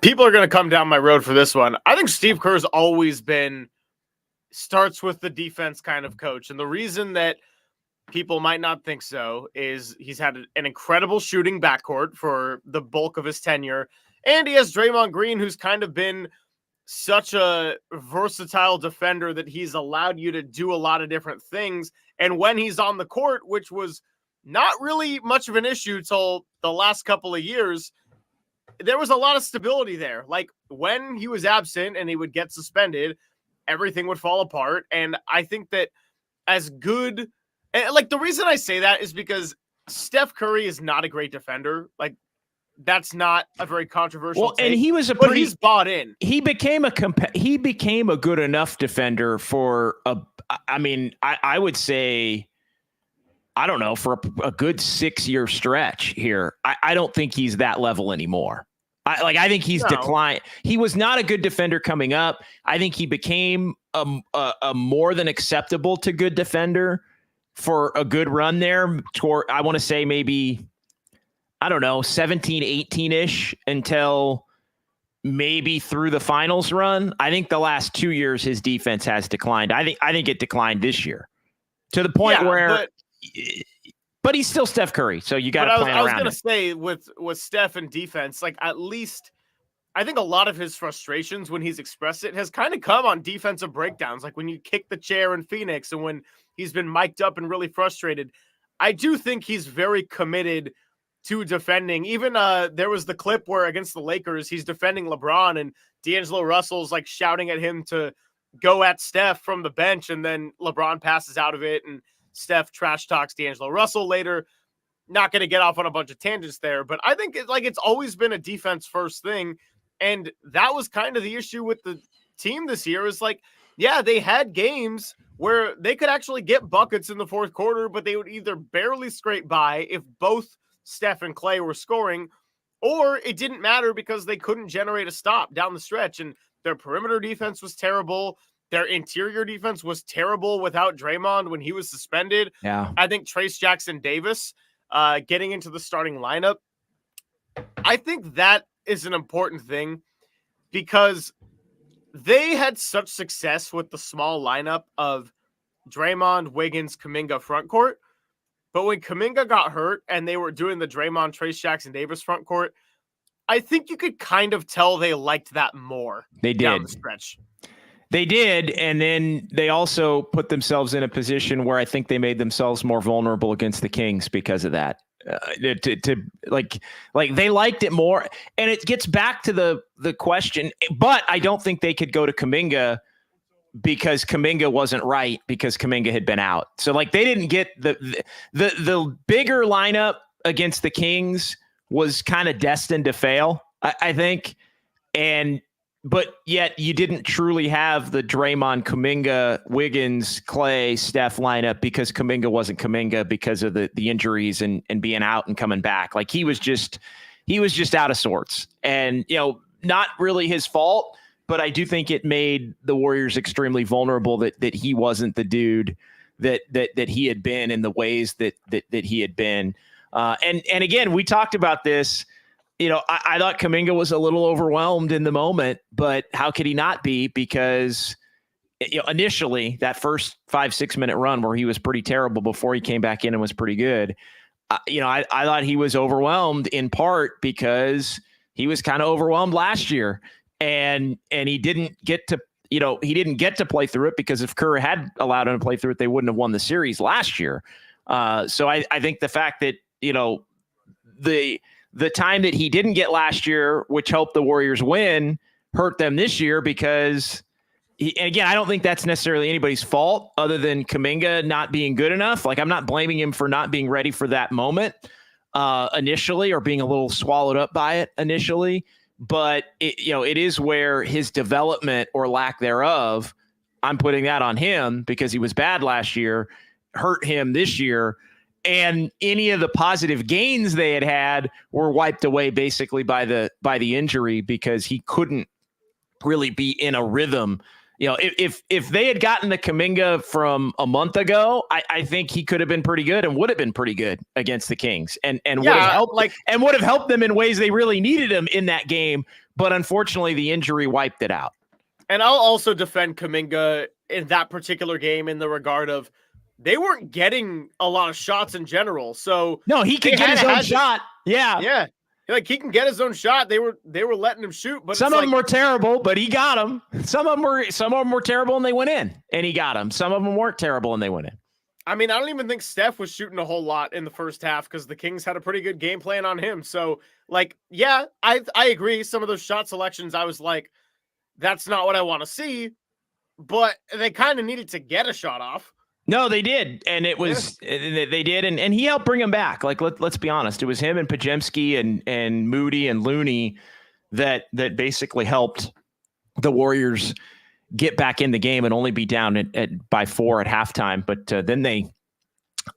People are going to come down my road for this one. I think Steve Kerr's always been starts with the defense kind of coach. And the reason that people might not think so is he's had an incredible shooting backcourt for the bulk of his tenure. And he has Draymond Green, who's kind of been such a versatile defender that he's allowed you to do a lot of different things. And when he's on the court, which was not really much of an issue till the last couple of years, there was a lot of stability there. Like when he was absent and he would get suspended, everything would fall apart. And I think that as good, and like the reason I say that is because Steph Curry is not a great defender. Like that's not a very controversial take, and he was but he's bought in. He became a good enough defender for I would say, I don't know, for a good 6-year stretch here. I don't think he's that level anymore. I think he's declined. He was not a good defender coming up. I think he became a more than acceptable to good defender for a good run there toward, I want to say maybe, I don't know, 17, 18-ish until maybe through the finals run. I think the last 2 years his defense has declined. I think it declined this year to the point where but he's still Steph Curry, so you got to plan around it. I was going to say with Steph and defense, like at least I think a lot of his frustrations when he's expressed it has kind of come on defensive breakdowns, like when you kick the chair in Phoenix and when he's been mic'd up and really frustrated. I do think he's very committed to defending. Even there was the clip where against the Lakers, he's defending LeBron and D'Angelo Russell's like shouting at him to go at Steph from the bench, and then LeBron passes out of it and Steph trash talks D'Angelo Russell later. Not going to get off on a bunch of tangents there, but I think it's always been a defense first thing. And that was kind of the issue with the team this year is like, yeah, they had games where they could actually get buckets in the fourth quarter, but they would either barely scrape by if both Steph and Klay were scoring, or it didn't matter because they couldn't generate a stop down the stretch. And their perimeter defense was terrible. Their interior defense was terrible without Draymond when he was suspended. Yeah, I think Trace Jackson-Davis getting into the starting lineup, I think that is an important thing because they had such success with the small lineup of Draymond, Wiggins, Kuminga front court. But when Kuminga got hurt and they were doing the Draymond, Trace Jackson-Davis front court, I think you could kind of tell they liked that more. They did. Down the stretch. They did, and then they also put themselves in a position where I think they made themselves more vulnerable against the Kings because of that. Like they liked it more, and it gets back to the question. But I don't think they could go to Kuminga because Kuminga wasn't right because Kuminga had been out. So like they didn't get the bigger lineup against the Kings was kind of destined to fail, I think, But yet you didn't truly have the Draymond, Kuminga, Wiggins, Klay, Steph lineup because Kuminga wasn't Kuminga because of the injuries and being out and coming back. Like he was just out of sorts, and not really his fault, but I do think it made the Warriors extremely vulnerable that he wasn't the dude that he had been in the ways that he had been. And again, we talked about this. I thought Kuminga was a little overwhelmed in the moment, but how could he not be? Because initially that first 5-6 minute run where he was pretty terrible before he came back in and was pretty good. I thought he was overwhelmed in part because he was kind of overwhelmed last year and he didn't get to play through it because if Kerr had allowed him to play through it, they wouldn't have won the series last year. So I think the fact that, the time that he didn't get last year, which helped the Warriors win, hurt them this year because, and again, I don't think that's necessarily anybody's fault other than Kuminga not being good enough. Like I'm not blaming him for not being ready for that moment initially or being a little swallowed up by it initially. But it is where his development or lack thereof, I'm putting that on him because he was bad last year, hurt him this year. And any of the positive gains they had were wiped away basically by the injury because he couldn't really be in a rhythm. If they had gotten the Kuminga from a month ago, I think he could have been pretty good and would have been pretty good against the Kings and would have helped them in ways they really needed him in that game but unfortunately the injury wiped it out. And I'll also defend Kuminga in that particular game in the regard of they weren't getting a lot of shots in general. So no, he could get his own shot. Yeah. Yeah. Like he can get his own shot. They were letting him shoot, but some of them were terrible, but he got them. Some of them were terrible and they went in, and he got them. Some of them weren't terrible and they went in. I mean, I don't even think Steph was shooting a whole lot in the first half because the Kings had a pretty good game plan on him. So, like, yeah, I agree. Some of those shot selections, I was like, that's not what I want to see. But they kind of needed to get a shot off. No, they did. And it was, they did. And he helped bring him back. Like, let's be honest. It was him and Podziemski and Moody and Looney that basically helped the Warriors get back in the game and only be down by 4 at halftime. But then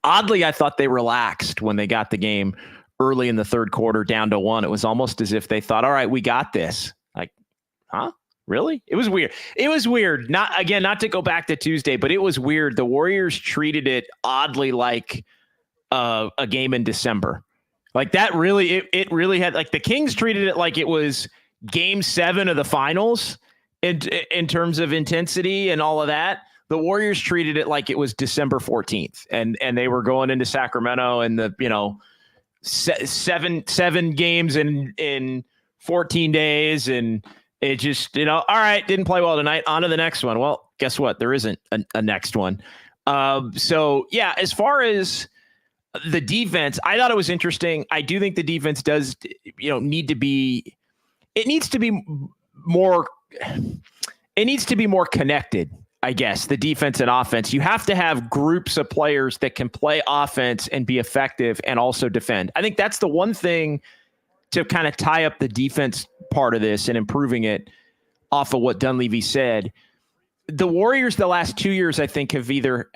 oddly, I thought they relaxed when they got the game early in the third quarter down to 1. It was almost as if they thought, all right, we got this. Like, huh? Really? It was weird. It was weird. Not to go back to Tuesday, but it was weird. The Warriors treated it oddly like a game in December. Like that really, it really had, like the Kings treated it like it was game 7 of the finals in terms of intensity and all of that. The Warriors treated it like it was December 14th and they were going into Sacramento and the, seven games in 14 days. And it just, all right, didn't play well tonight. On to the next one. Well, guess what? There isn't a next one. So yeah, as far as the defense, I thought it was interesting. I do think the defense does, need to be more connected, I guess, the defense and offense. You have to have groups of players that can play offense and be effective and also defend. I think that's the one thing to kind of tie up the defense part of this and improving it off of what Dunleavy said. The Warriors the last 2 years, I think, have either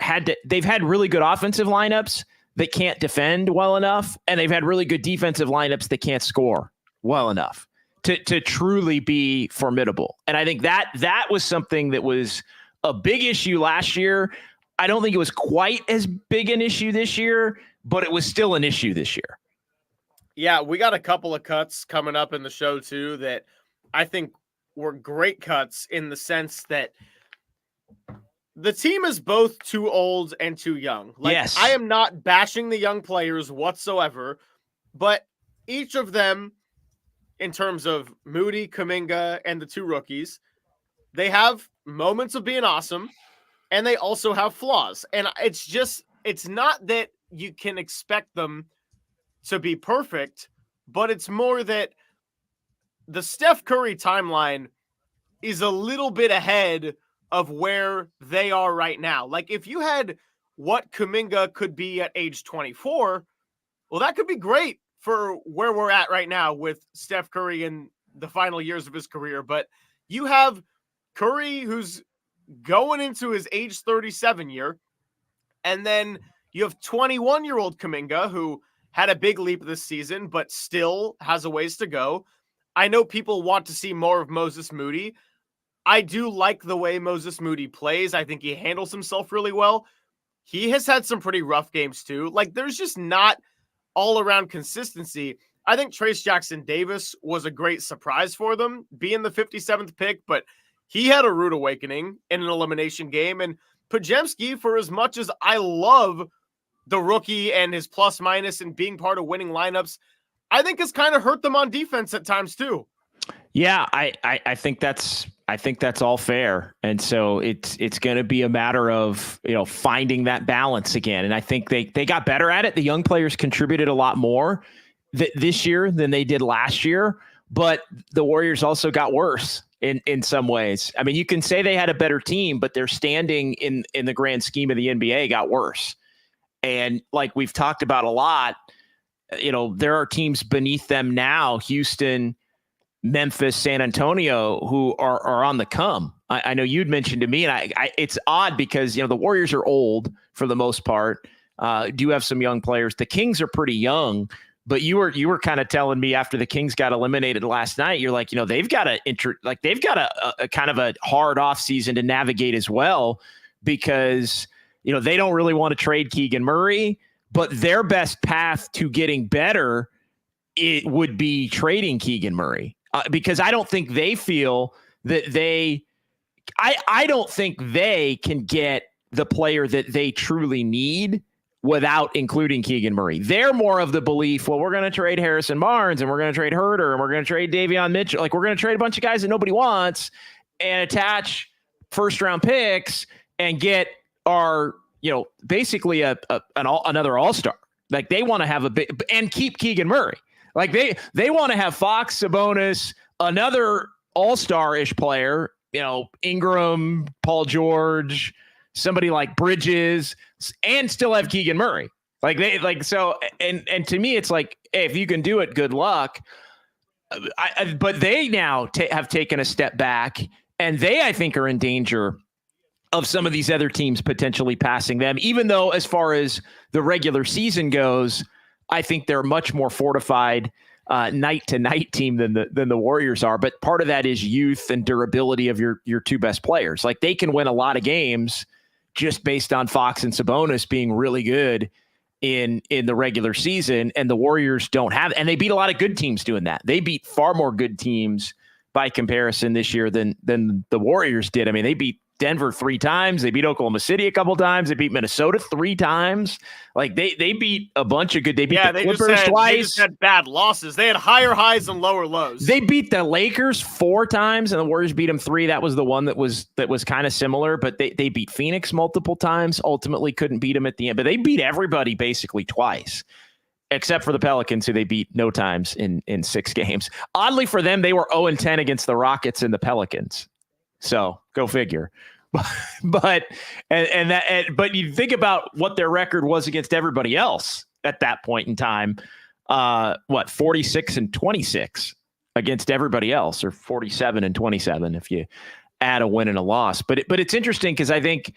they've had really good offensive lineups that can't defend well enough, and they've had really good defensive lineups that can't score well enough to truly be formidable. And I think that was something that was a big issue last year. I don't think it was quite as big an issue this year, but it was still an issue this year. Yeah, we got a couple of cuts coming up in the show too that I think were great cuts in the sense that the team is both too old and too young. Like, yes. I am not bashing the young players whatsoever, but each of them, in terms of Moody, Kuminga, and the 2 rookies, they have moments of being awesome, and they also have flaws. And it's not that you can expect them to be perfect, but it's more that the Steph Curry timeline is a little bit ahead of where they are right now. Like if you had what Kuminga could be at age 24, well, that could be great for where we're at right now with Steph Curry in the final years of his career. But you have Curry who's going into his age 37 year. And then you have 21-year-old Kuminga who had a big leap this season, but still has a ways to go. I know people want to see more of Moses Moody. I do like the way Moses Moody plays. I think he handles himself really well. He has had some pretty rough games too. Like there's just not all around consistency. I think Trace Jackson Davis was a great surprise for them, being the 57th pick, but he had a rude awakening in an elimination game. And Podziemski, for as much as I love the rookie and his plus minus and being part of winning lineups, I think has kind of hurt them on defense at times too. Yeah, I think that's all fair. And so it's going to be a matter of, finding that balance again. And I think they got better at it. The young players contributed a lot more this year than they did last year, but the Warriors also got worse in some ways. I mean, you can say they had a better team, but their standing in the grand scheme of the NBA got worse. And like we've talked about a lot, there are teams beneath them now, Houston, Memphis, San Antonio, who are on the come. I know you'd mentioned to me, and it's odd because, the Warriors are old for the most part. Do have some young players. The Kings are pretty young, but you were kind of telling me after the Kings got eliminated last night, you're like, they've got a kind of a hard off season to navigate as well, because, they don't really want to trade Keegan Murray, but their best path to getting better, it would be trading Keegan Murray. because I don't think they feel that I don't think they can get the player that they truly need without including Keegan Murray. They're more of the belief, well, we're going to trade Harrison Barnes and we're going to trade Herter and we're going to trade Davion Mitchell. Like, we're going to trade a bunch of guys that nobody wants and attach first round picks and get our, basically another all-star. Like, they want to have a big and keep Keegan Murray. Like, they want to have Fox, Sabonis, another all-star-ish player, Ingram, Paul George, somebody like Bridges, and still have Keegan Murray. And to me, it's like, hey, if you can do it, good luck. But they now have taken a step back, and they, I think, are in danger of some of these other teams potentially passing them, even though as far as the regular season goes, I think they're much more fortified night to night team than the Warriors are. But part of that is youth and durability of your two best players. Like, they can win a lot of games just based on Fox and Sabonis being really good in the regular season, and the Warriors don't have, and they beat a lot of good teams doing that. They beat far more good teams by comparison this year than the Warriors did. I mean, they beat Denver 3 times. They beat Oklahoma City a couple times. They beat Minnesota 3 times. Like, they beat a bunch of good. They beat the Clippers twice. They just had bad losses. They had higher highs and lower lows. They beat the Lakers 4 times, and the Warriors beat them 3. That was the one that was kind of similar. But they beat Phoenix multiple times. Ultimately, couldn't beat them at the end. But they beat everybody basically twice, except for the Pelicans, who they beat no times in 6 games. Oddly for them, they were 0-10 against the Rockets and the Pelicans. So go figure. But you think about what their record was against everybody else at that point in time. 46-26 against everybody else, or 47-27 if you add a win and a loss. But it's interesting because I think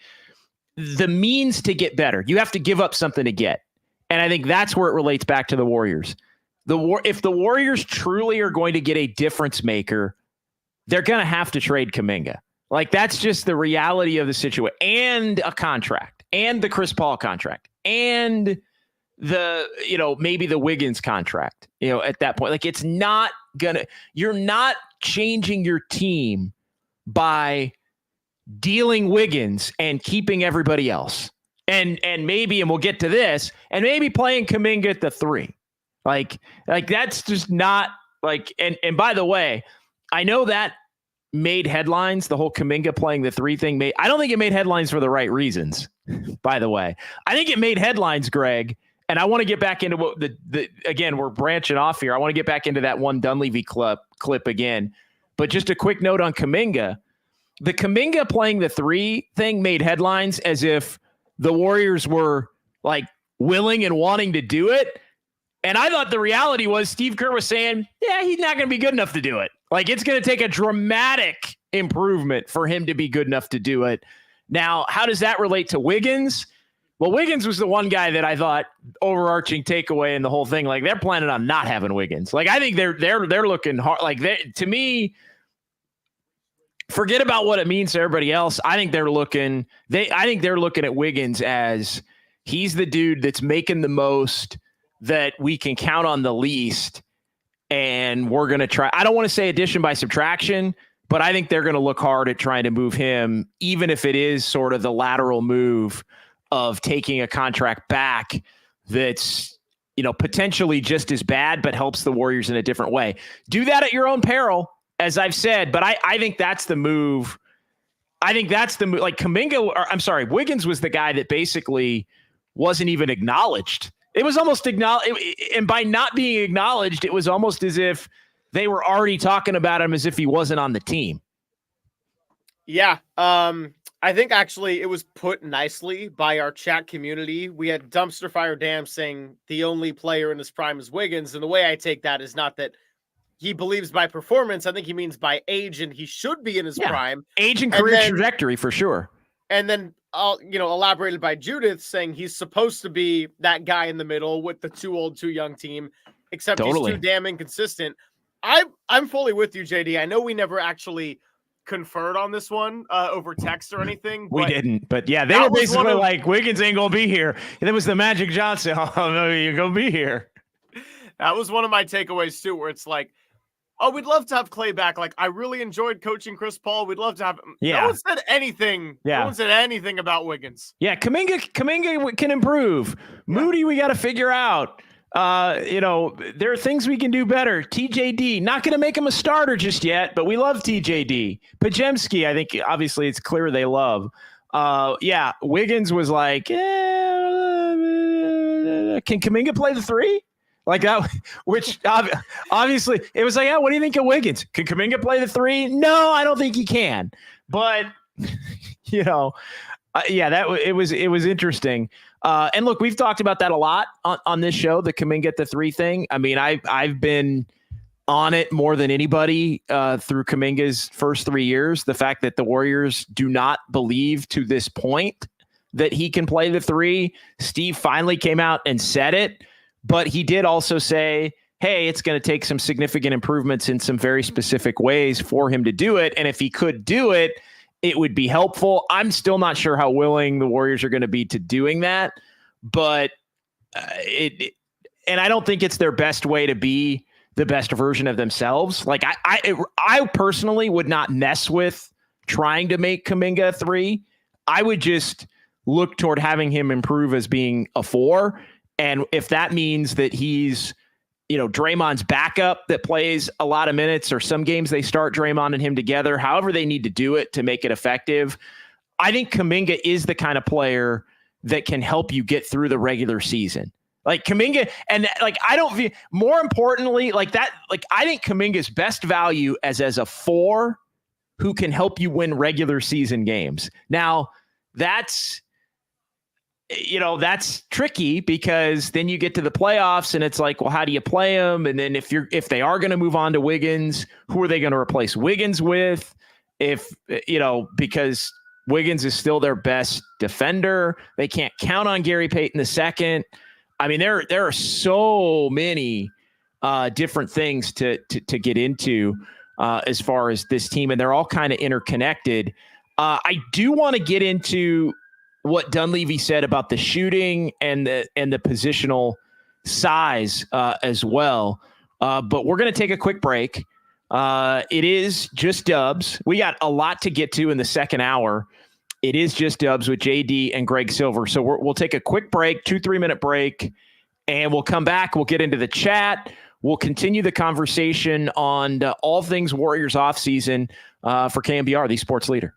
the means to get better, you have to give up something to get. And I think that's where it relates back to the Warriors. If the Warriors truly are going to get a difference maker, they're going to have to trade Kuminga. Like, that's just the reality of the situation, and a contract, and the Chris Paul contract, and maybe the Wiggins contract, at that point. Like, you're not changing your team by dealing Wiggins and keeping everybody else. And maybe, and we'll get to this, and maybe playing Kuminga at the 3. Like that's just not like, and by the way, I know that made headlines, the whole Kuminga playing the 3 thing I don't think it made headlines for the right reasons, by the way. I think it made headlines, Greg, and I want to get back into what again, we're branching off here. I want to get back into that one Dunleavy clip again. But just a quick note on Kuminga. The Kuminga playing the 3 thing made headlines as if the Warriors were like willing and wanting to do it. And I thought the reality was Steve Kerr was saying, yeah, he's not going to be good enough to do it. Like, it's going to take a dramatic improvement for him to be good enough to do it. Now, how does that relate to Wiggins? Well, Wiggins was the one guy that I thought overarching takeaway in the whole thing. Like, they're planning on not having Wiggins. Like, I think they're looking hard. Like, to me, forget about what it means to everybody else. I think they're looking at Wiggins as he's the dude that's making the most, that we can count on the least, and we're going to try. I don't want to say addition by subtraction, but I think they're going to look hard at trying to move him, even if it is sort of the lateral move of taking a contract back that's, potentially just as bad, but helps the Warriors in a different way. Do that at your own peril, as I've said, but I think that's the move. I think that's the move. Like, Wiggins was the guy that basically wasn't even acknowledged. It was almost acknowledged, and by not being acknowledged, it was almost as if they were already talking about him as if he wasn't on the team. Yeah, I think actually it was put nicely by our chat community. We had Dumpster Fire Dam saying the only player in his prime is Wiggins, and the way I take that is not that he believes by performance. I think he means by age, and he should be in his prime. Age and career trajectory for sure. And then, elaborated by Judith saying he's supposed to be that guy in the middle with the too old, too young team, except he's too damn inconsistent. I'm fully with you, JD. I know we never actually conferred on this one over text or anything. We didn't, but yeah, they were basically like, Wiggins ain't gonna be here. And it was the Magic Johnson. Oh no, you're gonna be here. That was one of my takeaways too, where it's like, oh, we'd love to have Klay back. Like, I really enjoyed coaching Chris Paul. We'd love to have him. Yeah. No one said anything. Yeah. No one said anything about Wiggins. Yeah, Kuminga can improve. Moody, we got to figure out. There are things we can do better. TJD, not going to make him a starter just yet, but we love TJD. Pajemski, I think obviously it's clear they love. Wiggins was like, can Kuminga play the three? Like that, which obviously it was like, yeah, what do you think of Wiggins? Can Kuminga play the three? No, I don't think he can. But, it was interesting. And look, we've talked about that a lot on this show, the Kuminga at the three thing. I mean, I've been on it more than anybody through Kuminga's first 3 years. The fact that the Warriors do not believe to this point that he can play the three. Steve finally came out and said it, but he did also say, hey, it's going to take some significant improvements in some very specific ways for him to do it. And if he could do it, it would be helpful. I'm still not sure how willing the Warriors are going to be to doing that, but and I don't think it's their best way to be the best version of themselves. Like I personally would not mess with trying to make Kuminga a three. I would just look toward having him improve as being a four. And if that means that he's, Draymond's backup that plays a lot of minutes, or some games they start Draymond and him together, however they need to do it to make it effective. I think Kuminga is the kind of player that can help you get through the regular season. Like Kuminga, and like, more importantly, I think Kuminga's best value as a four who can help you win regular season games. Now that's tricky, because then you get to the playoffs and it's like, well, how do you play them? And then if they are going to move on to Wiggins, who are they going to replace Wiggins with? Because Wiggins is still their best defender. They can't count on Gary Payton II. I mean, there are so many different things to get into as far as this team, and they're all kind of interconnected. I do want to get into what Dunleavy said about the shooting and the positional size as well. But we're going to take a quick break. It is Just Dubs. We got a lot to get to in the second hour. It is Just Dubs with JD and Greg Silver. So we'll take a quick break, 2-3 minute break, and we'll come back. We'll get into the chat. We'll continue the conversation on all things Warriors offseason for KNBR, the sports leader.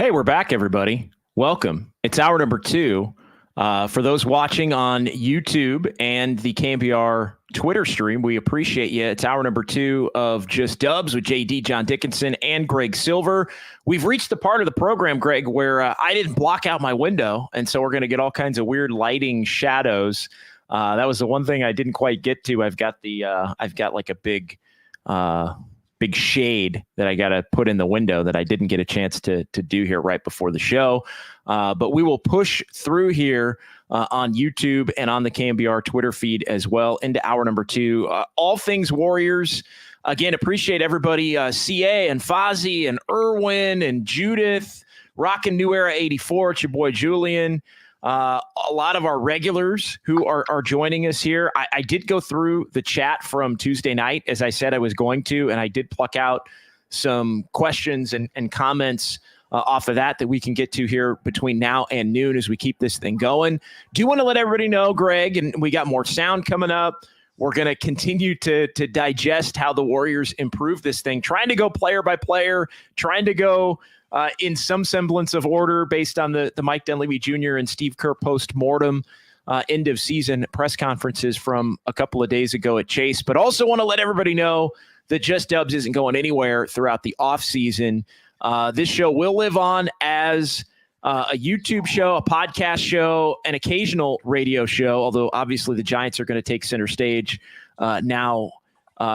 Hey, we're back, everybody. Welcome. It's hour number 2. For those watching on YouTube and the KNBR Twitter stream, we appreciate you. It's hour number 2 of Just Dubs with JD, John Dickinson, and Greg Silver. We've reached the part of the program, Greg, where I didn't block out my window, and so we're going to get all kinds of weird lighting shadows. That was the one thing I didn't quite get to. I've got like a big shade that I got to put in the window that I didn't get a chance to do here right before the show. But we will push through here on YouTube and on the KNBR Twitter feed as well into hour number 2. All things Warriors. Again, appreciate everybody. CA and Fozzie and Irwin and Judith, rocking New Era 84. It's your boy Julian. A lot of our regulars who are joining us here. I did go through the chat from Tuesday night, as I said I was going to, and I did pluck out some questions and comments off of that we can get to here between now and noon as we keep this thing going. Do want to let everybody know, Greg, and we got more sound coming up. We're going to continue to digest how the Warriors improve this thing, trying to go player by player, trying to go in some semblance of order based on the Mike Dunleavy Jr. and Steve Kerr post-mortem end of season press conferences from a couple of days ago at Chase. But also want to let everybody know that Just Dubs isn't going anywhere throughout the offseason. This show will live on as a YouTube show, a podcast show, an occasional radio show, although obviously the Giants are going to take center stage now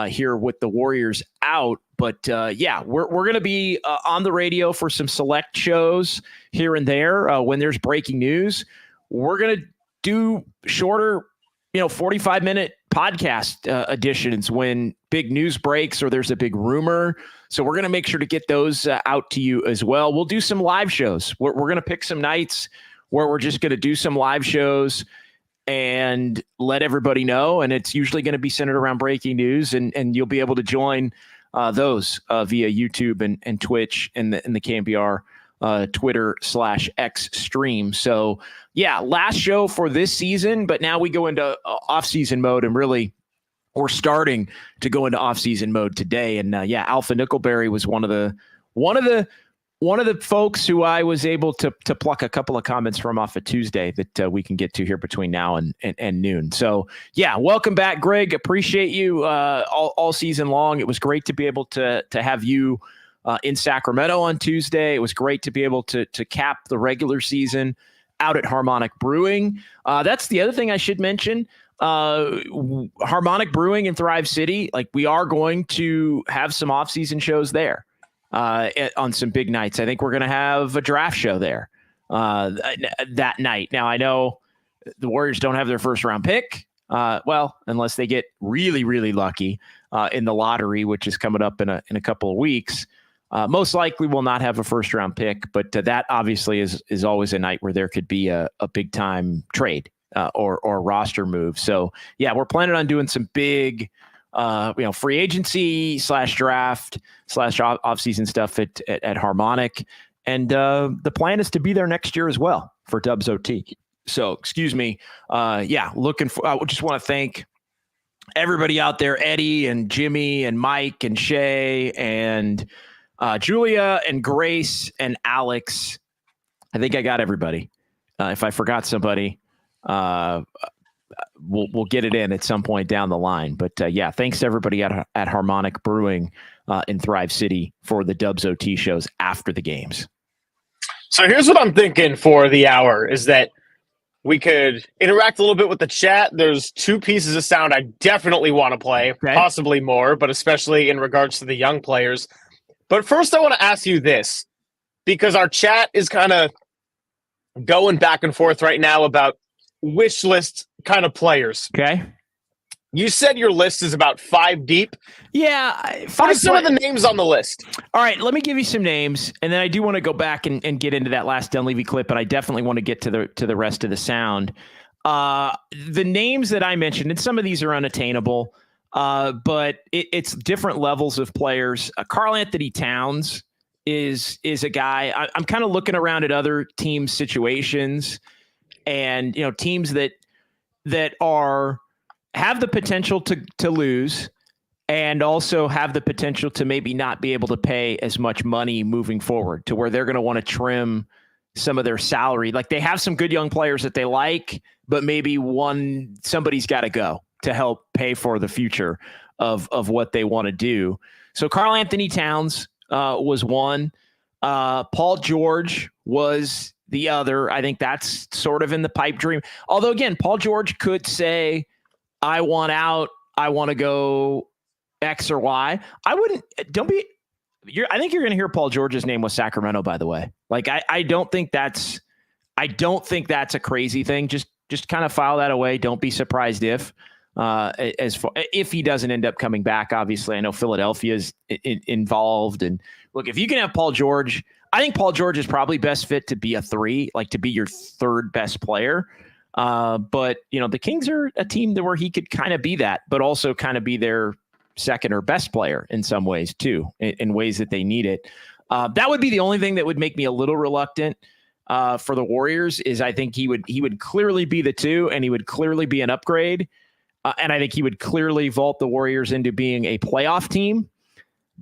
here with the Warriors out. But yeah, we're going to be on the radio for some select shows here and there when there's breaking news. We're going to do shorter, 45-minute podcast editions when big news breaks or there's a big rumor. So we're going to make sure to get those out to you as well. We'll do some live shows. We're going to pick some nights where we're just going to do some live shows and let everybody know. And it's usually going to be centered around breaking news, and you'll be able to join those via YouTube and Twitch and the KNBR Twitter/X stream. So yeah, last show for this season, but now we go into off-season mode, and really we're starting to go into off-season mode today. And yeah, Alpha Nickelberry was one of the folks who I was able to pluck a couple of comments from off of Tuesday that we can get to here between now and noon. So yeah, welcome back, Greg. Appreciate you all season long. It was great to be able to have you in Sacramento on Tuesday. It was great to be able to cap the regular season out at Harmonic Brewing. That's the other thing I should mention. Harmonic Brewing in Thrive City, like, we are going to have some off-season shows there on some big nights. I think we're going to have a draft show there that night. Now, I know the Warriors don't have their first round pick. Well, unless they get really, really lucky in the lottery, which is coming up in a couple of weeks. Most likely will not have a first round pick, but that obviously is always a night where there could be a big time trade or roster move. So yeah, we're planning on doing some big, free agency /draft /offseason stuff at Harmonic. And the plan is to be there next year as well for Dubs OT. So, excuse me. Yeah, I just want to thank everybody out there, Eddie and Jimmy and Mike and Shay and Julia and Grace and Alex. I think I got everybody. If I forgot somebody, we'll get it in at some point down the line. But yeah, thanks to everybody at Harmonic Brewing in Thrive City for the Dubs OT shows after the games. So here's what I'm thinking for the hour is that we could interact a little bit with the chat. There's 2 pieces of sound I definitely want to play, possibly more, but especially in regards to the young players. But first, I want to ask you this, because our chat is kind of going back and forth right now about wish list kind of players. Okay. You said your list is about 5 deep. Yeah. What are some of the names on the list? All right, let me give you some names, and then I do want to go back and get into that last Dunleavy clip, but I definitely want to get to the rest of the sound. The names that I mentioned, and some of these are unattainable, but it's different levels of players. Karl Anthony Towns is a guy. I'm kind of looking around at other teams' situations, and teams that have the potential to lose, and also have the potential to maybe not be able to pay as much money moving forward, to where they're going to want to trim some of their salary. Like, they have some good young players that they like, but maybe somebody's got to go to help pay for the future of what they want to do. So Karl Anthony Towns was one. Paul George was the other. I think that's sort of in the pipe dream. Although, again, Paul George could say, I want out, I want to go X or Y. I think you're going to hear Paul George's name with Sacramento, by the way. Like, I don't think that's a crazy thing. Just kind of file that away. Don't be surprised if he doesn't end up coming back. Obviously, I know Philadelphia is involved. And look, if you can have Paul George, I think Paul George is probably best fit to be a 3, like to be your third best player. But the Kings are a team where he could kind of be that, but also kind of be their second or best player in some ways too, in ways that they need it. That would be the only thing that would make me a little reluctant for the Warriors. Is I think he would clearly be the 2, and he would clearly be an upgrade. And I think he would clearly vault the Warriors into being a playoff team.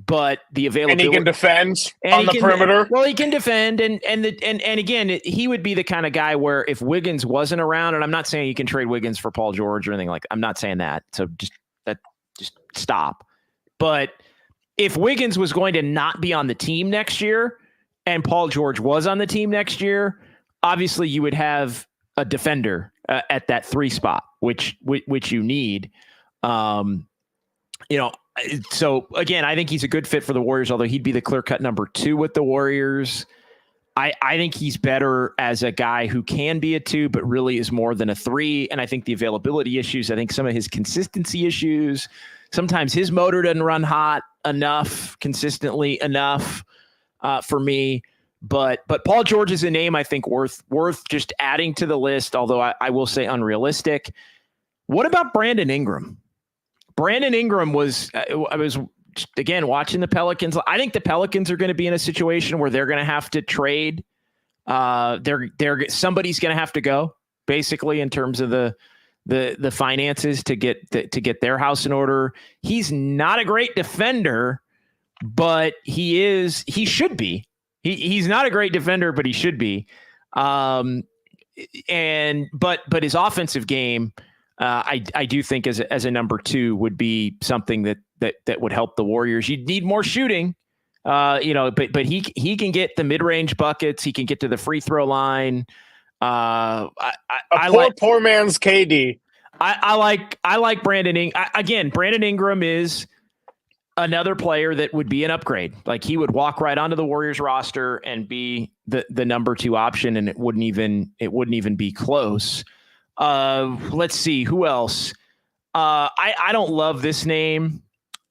But the availability, and he can defend on the perimeter. Well, he can defend, and again, he would be the kind of guy where if Wiggins wasn't around, and I'm not saying you can trade Wiggins for Paul George or anything like that. I'm not saying that. So just stop. But if Wiggins was going to not be on the team next year, and Paul George was on the team next year, obviously you would have a defender at that 3 spot, which you need. So again, I think he's a good fit for the Warriors, although he'd be the clear-cut number 2 with the Warriors. I think he's better as a guy who can be a 2, but really is more than a 3. And I think the availability issues, I think some of his consistency issues, sometimes his motor doesn't run hot enough, consistently enough for me. But Paul George is a name I think worth just adding to the list, although I will say unrealistic. What about Brandon Ingram? Brandon Ingram was, I was again watching the Pelicans. I think the Pelicans are going to be in a situation where they're going to have to trade. Somebody's going to have to go, basically, in terms of the finances to get their house in order. He's not a great defender, but he should be. He's not a great defender, but he should be. But his offensive game, I do think as a number 2 would be something that would help the Warriors. You'd need more shooting, but he can get the mid-range buckets. He can get to the free throw line. Poor man's KD. I like Brandon again. Brandon Ingram is another player that would be an upgrade. Like, he would walk right onto the Warriors roster and be the number 2 option, and it wouldn't even be close. Let's see who else. I don't love this name.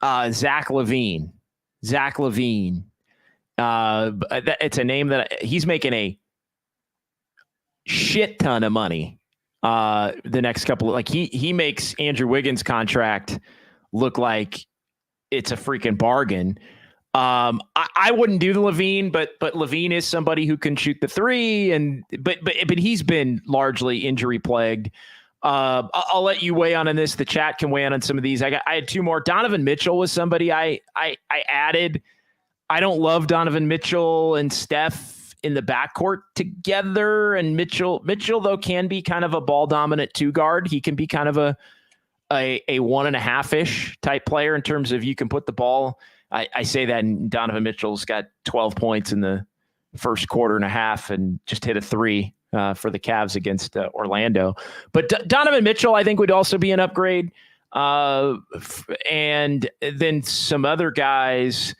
Zach LaVine. It's a name that he's making a shit ton of money. The next couple of, he makes Andrew Wiggins' contract look like it's a freaking bargain. I wouldn't do the LaVine, but LaVine is somebody who can shoot the 3, but he's been largely injury plagued. I'll let you weigh on this. The chat can weigh on some of these. I had 2 more. Donovan Mitchell was somebody I added. I don't love Donovan Mitchell and Steph in the backcourt together. And Mitchell though can be kind of a ball dominant 2 guard. He can be kind of a 1.5-ish type player in terms of you can put the ball. I say that, and Donovan Mitchell's got 12 points in the first quarter and a half and just hit a 3 for the Cavs against Orlando. But Donovan Mitchell, I think, would also be an upgrade. And then some other guys.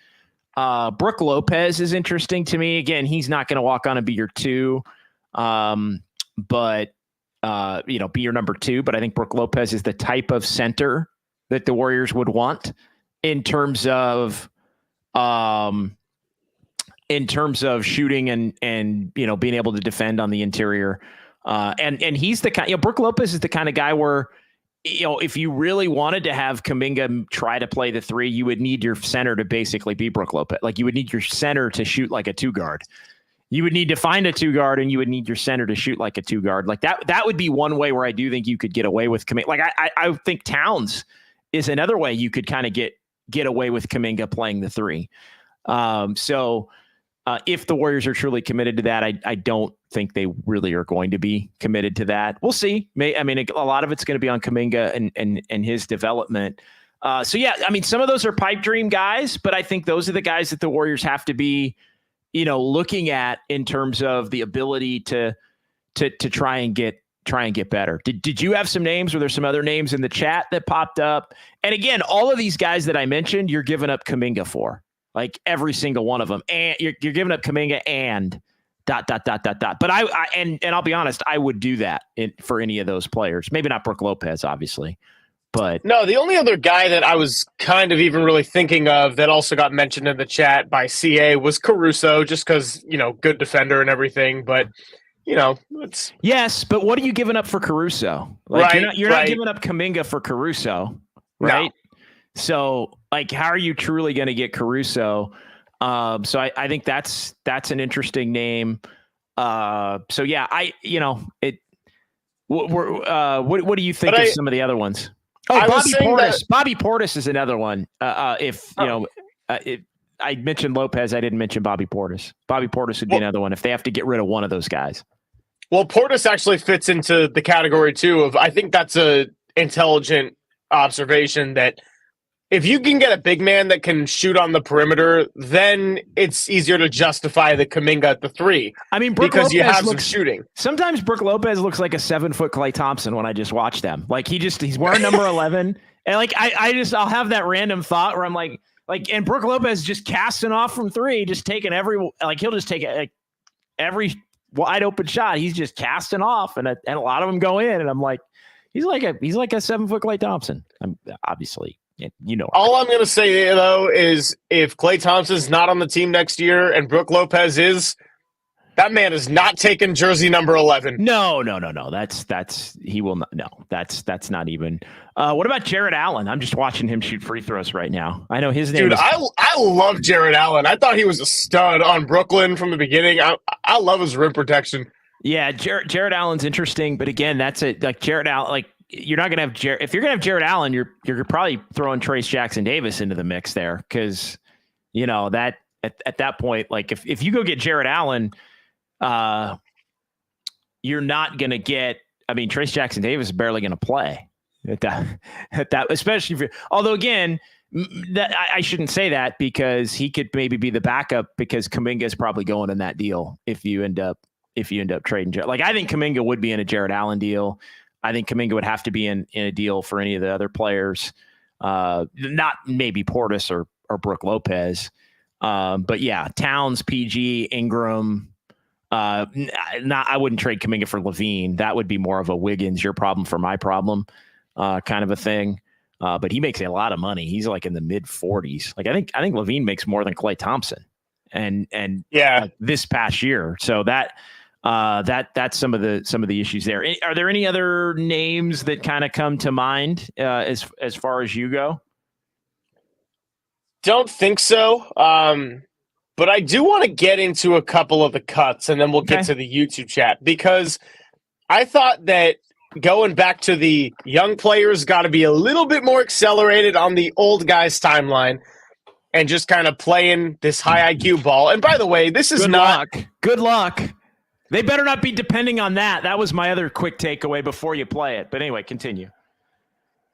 Brook Lopez is interesting to me. Again, he's not going to walk on and be your 2, but be your number 2. But I think Brook Lopez is the type of center that the Warriors would want in terms of shooting and being able to defend on the interior. And he's the kind, Brook Lopez is the kind of guy where, if you really wanted to have Kuminga try to play the 3, you would need your center to basically be Brook Lopez. Like, you would need your center to shoot like a 2 guard. You would need to find a 2 guard, and you would need your center to shoot like a 2 guard. Like that would be one way where I do think you could get away with Kuminga. Like, I think Towns is another way you could kind of get get away with Kuminga playing the three. So if the Warriors are truly committed to that, I don't think they really are going to be committed to that. We'll see. A lot of it's going to be on Kuminga and his development. So yeah, I mean, some of those are pipe dream guys, but I think those are the guys that the Warriors have to be, looking at in terms of the ability to try and get better. Did you have some names? Were there some other names in the chat that popped up? And again, all of these guys that I mentioned, you're giving up Kuminga for, like every single one of them, and you're giving up Kuminga and ... But I'll be honest, I would do that for any of those players. Maybe not Brook Lopez, obviously. But no, the only other guy that I was kind of even really thinking of that also got mentioned in the chat by CA was Caruso, just because, good defender and everything. But, it's. Yes, but what are you giving up for Caruso? Like, you're not giving up Kuminga for Caruso, right? No. So, like, how are you truly going to get Caruso? So I think that's an interesting name. So yeah, what do you think of some of the other ones? Oh, Bobby Portis. Bobby Portis is another one. If I mentioned Lopez, I didn't mention Bobby Portis. Bobby Portis would be another one if they have to get rid of one of those guys. Well, Portis actually fits into the category too of, I think that's a intelligent observation that if you can get a big man that can shoot on the perimeter, then it's easier to justify the Kuminga at the three. I mean, because you have some shooting. Sometimes Brook Lopez looks like a 7-foot Klay Thompson when I just watch them. Like he's wearing number 11, and like I'll have that random thought where I'm like, and Brook Lopez just casting off from three, just taking he'll just take every wide open shot. He's just casting off, and a lot of them go in, and I'm like, he's like a 7-foot Klay Thompson. Obviously. All I'm going to say, though, is if Klay Thompson's not on the team next year and Brook Lopez is, that man is not taking jersey number 11. No. He will not. No, that's not even. What about Jared Allen? I'm just watching him shoot free throws right now. I know his name. Dude, I love Jared Allen. I thought he was a stud on Brooklyn from the beginning. I love his rim protection. Yeah, Jared Allen's interesting, but again, that's like Jared Allen. Like, you're not going to have Jared. If you're going to have Jared Allen, you're probably throwing Trace Jackson Davis into the mix there, because that at that point, like if you go get Jared Allen, you're not going to get. I mean, Trace Jackson Davis is barely going to play at that, especially if although again, that I shouldn't say that, because he could maybe be the backup, because Kuminga is probably going in that deal if you end up trading Jared. Like, I think Kuminga would be in a Jared Allen deal. I think Kuminga would have to be in a deal for any of the other players, not maybe Portis or Brook Lopez. But yeah, Towns, PG, Ingram. I wouldn't trade Kuminga for Levine. That would be more of a Wiggins, your problem for my problem kind of a thing. But he makes a lot of money. He's like in the mid 40s. Like I think Levine makes more than Klay Thompson, and yeah, this past year. So that's some of the issues there. Are there any other names that kind of come to mind as far as you go? Don't think so. But I do want to get into a couple of the cuts, and then we'll get to the YouTube chat, because I thought that going back to the young players got to be a little bit more accelerated on the old guys' timeline and just kind of playing this high IQ ball. And by the way, this is Good luck. They better not be depending on that. That was my other quick takeaway before you play it. But anyway, continue.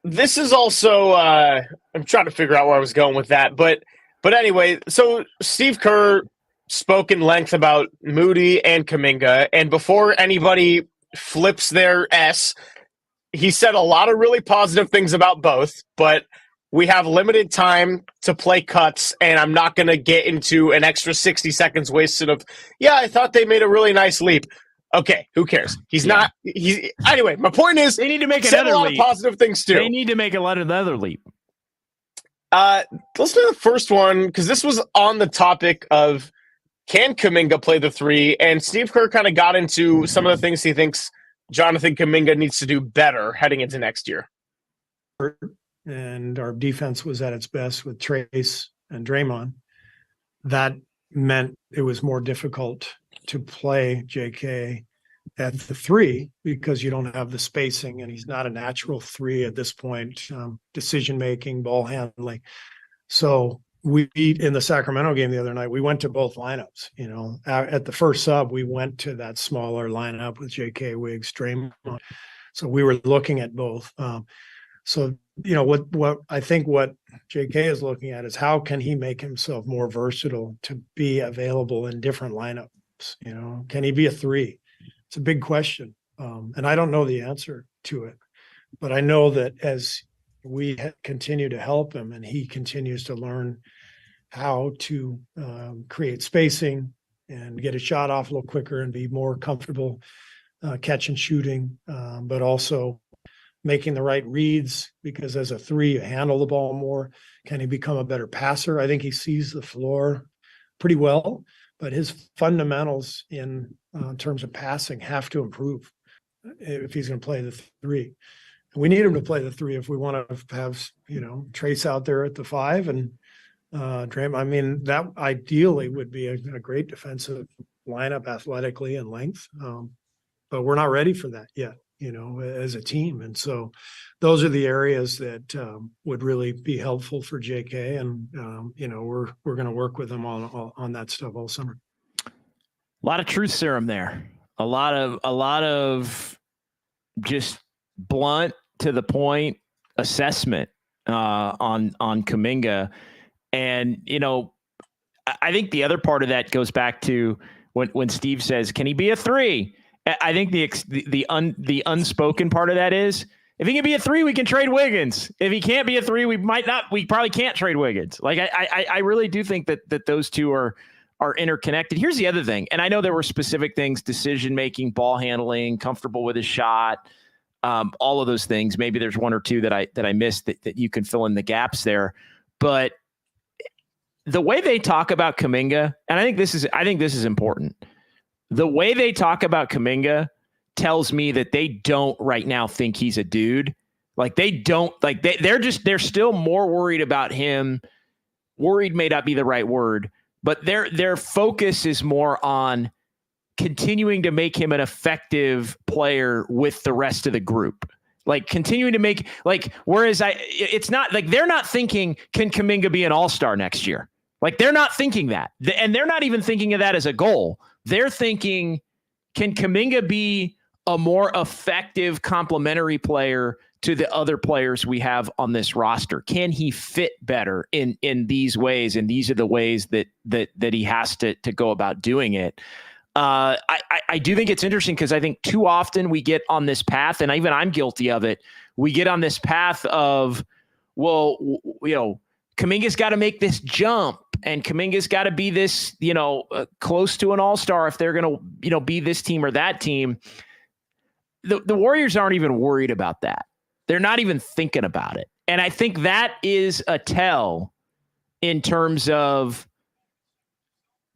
This is also I'm trying to figure out where I was going with that. But anyway, so Steve Kerr spoke in length about Moody and Kuminga. And before anybody flips their S, he said a lot of really positive things about both. But we have limited time to play cuts, and I'm not going to get into an extra 60 seconds wasted of, I thought they made a really nice leap. Okay, who cares? Anyway, my point is, they need to make another leap. Of positive things too. They need to make another leap. Let's do the first one, because this was on the topic of, can Kuminga play the three? And Steve Kerr kind of got into some of the things he thinks Jonathan Kuminga needs to do better heading into next year. And our defense was at its best with Trace and Draymond. That meant it was more difficult to play JK at the three, because you don't have the spacing, and he's not a natural three at this point, decision-making, ball handling. So we, in the Sacramento game the other night, we went to both lineups. You know, at the first sub, we went to that smaller lineup with J.K. Wiggs, Draymond. So we were looking at both. So, you know, what I think what J.K. is looking at is how can he make himself more versatile to be available in different lineups? You know, can he be a three? It's a big question. And I don't know the answer to it, but I know that as we continue to help him and he continues to learn how to create spacing and get a shot off a little quicker and be more comfortable catch and shooting, but also making the right reads, because as a three, you handle the ball more. Can he become a better passer? I think he sees the floor pretty well, but his fundamentals in terms of passing have to improve if he's going to play the three. We need him to play the three if we want to have, you know, Trace out there at the five and Draymond. I mean, that ideally would be a great defensive lineup athletically and length. But we're not ready for that yet, you know, as a team. And so those are the areas that would really be helpful for JK. And, you know, we're going to work with him on that stuff all summer. A lot of truth serum there. A lot of just blunt to the point assessment on Kuminga. And, you know, I think the other part of that goes back to when Steve says, can he be a three? I think the unspoken part of that is, if he can be a three, we can trade Wiggins. If he can't be a three, we probably can't trade Wiggins. Like I really do think that those two are interconnected. Here's the other thing. And I know there were specific things, decision-making, ball handling, comfortable with his shot, all of those things. Maybe there's one or two that I missed that you can fill in the gaps there. But the way they talk about Kuminga, and I think this is important. The way they talk about Kuminga tells me that they don't right now think he's a dude. Like they don't, like they're still more worried about him. Worried may not be the right word, but their focus is more on continuing to make him an effective player with the rest of the group. Like continuing to make, like, whereas it's not like they're not thinking, can Kuminga be an all-star next year? Like they're not thinking that. And they're not even thinking of that as a goal. They're thinking, can Kuminga be a more effective complementary player to the other players we have on this roster? Can he fit better in these ways? And these are the ways that he has to go about doing it. I do think it's interesting because I think too often we get on this path, and even I'm guilty of it. We get on this path of, well, you know, Kuminga's got to make this jump, and Kuminga's got to be this, you know, close to an all-star if they're going to, you know, be this team or that team. The Warriors aren't even worried about that. They're not even thinking about it. And I think that is a tell in terms of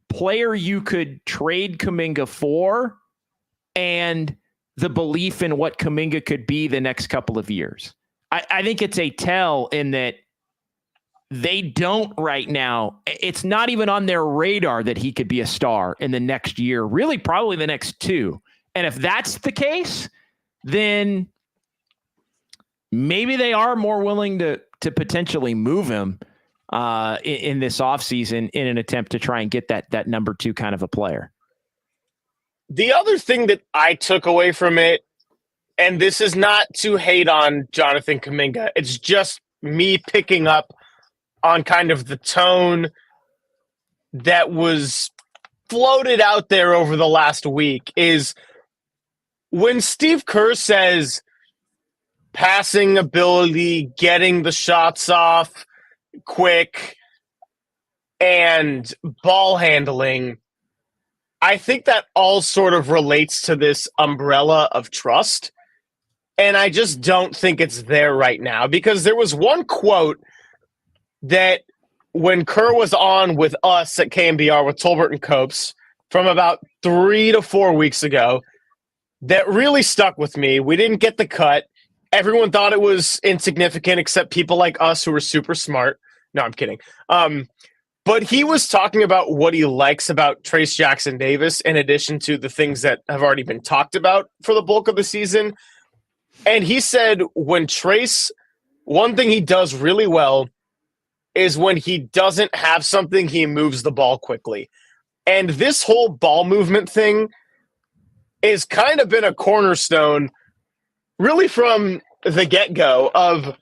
player you could trade Kuminga for and the belief in what Kuminga could be the next couple of years. I think it's a tell in that they don't right now. It's not even on their radar that he could be a star in the next year, really probably the next two. And if that's the case, then maybe they are more willing to potentially move him in this offseason in an attempt to try and get that number two kind of a player. The other thing that I took away from it, and this is not to hate on Jonathan Kuminga, it's just me picking up on kind of the tone that was floated out there over the last week, is when Steve Kerr says passing ability, getting the shots off quick, and ball handling, I think that all sort of relates to this umbrella of trust. And I just don't think it's there right now, because there was one quote that when Kerr was on with us at KNBR with Tolbert and Copes from about 3 to 4 weeks ago that really stuck with me. We didn't get the cut. Everyone thought it was insignificant except people like us who were super smart. No, I'm kidding. But he was talking about what he likes about Trace Jackson Davis in addition to the things that have already been talked about for the bulk of the season. And he said when Trace, one thing he does really well is when he doesn't have something, he moves the ball quickly. And this whole ball movement thing is kind of been a cornerstone really from the get-go of,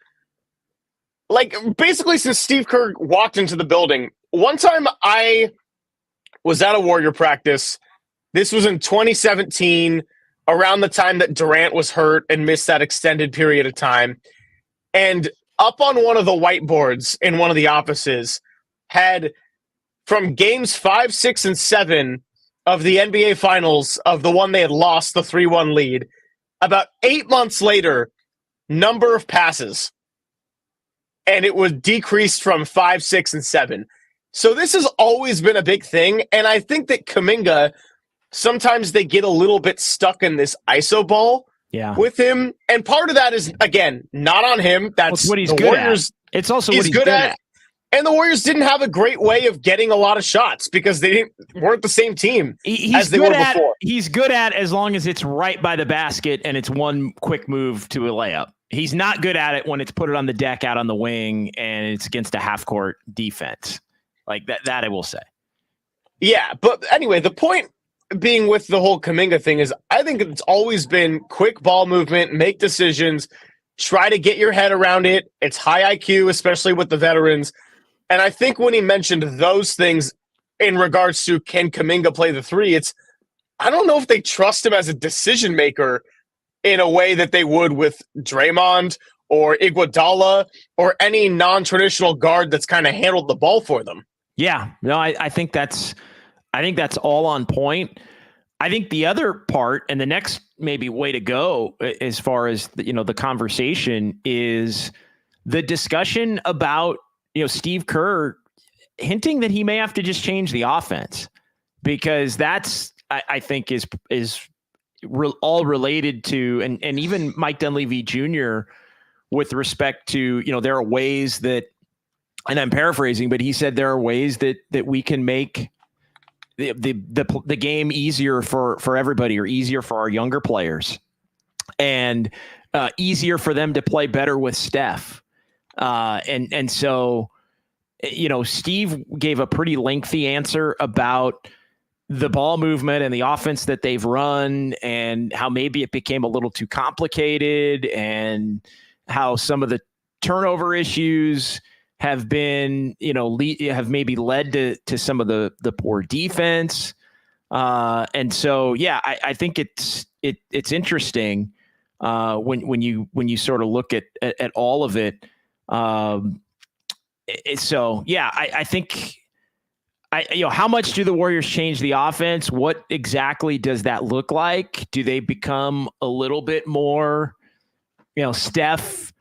like, basically since Steve Kerr walked into the building. One time I was at a Warrior practice. This was in 2017, around the time that Durant was hurt and missed that extended period of time. And up on one of the whiteboards in one of the offices had, from games 5, 6, and 7 of the NBA Finals, of the one they had lost the 3-1 lead, about 8 months later, number of passes. And it was decreased from 5, 6, and 7. So this has always been a big thing. And I think that Kuminga, sometimes they get a little bit stuck in this ISO ball with him. And part of that is, again, not on him. That's what he's the good Warriors. at. It's also what he's good at. And the Warriors didn't have a great way of getting a lot of shots because they weren't the same team as they were before. He's good at as long as it's right by the basket and it's one quick move to a layup. He's not good at it when it's put it on the deck out on the wing and it's against a half-court defense. Like that I will say. Yeah, but anyway, the point being with the whole Kuminga thing is I think it's always been quick ball movement, make decisions, try to get your head around it. It's high IQ, especially with the veterans. And I think when he mentioned those things in regards to can Kuminga play the three, I don't know if they trust him as a decision maker in a way that they would with Draymond or Iguodala or any non-traditional guard that's kind of handled the ball for them. Yeah, no, I think that's all on point. I think the other part and the next maybe way to go as far as the conversation is the discussion about Steve Kerr hinting that he may have to just change the offense, because that's I think is all related to and even Mike Dunleavy Jr. with respect to there are ways that, and I'm paraphrasing, but he said there are ways that we can make the game easier for everybody, or easier for our younger players, and easier for them to play better with Steph. And so, Steve gave a pretty lengthy answer about the ball movement and the offense that they've run and how maybe it became a little too complicated and how some of the turnover issues have been, have maybe led to some of the poor defense. And so, yeah, I think it's interesting when you sort of look at all of it. So, yeah, I think how much do the Warriors change the offense? What exactly does that look like? Do they become a little bit more, Steph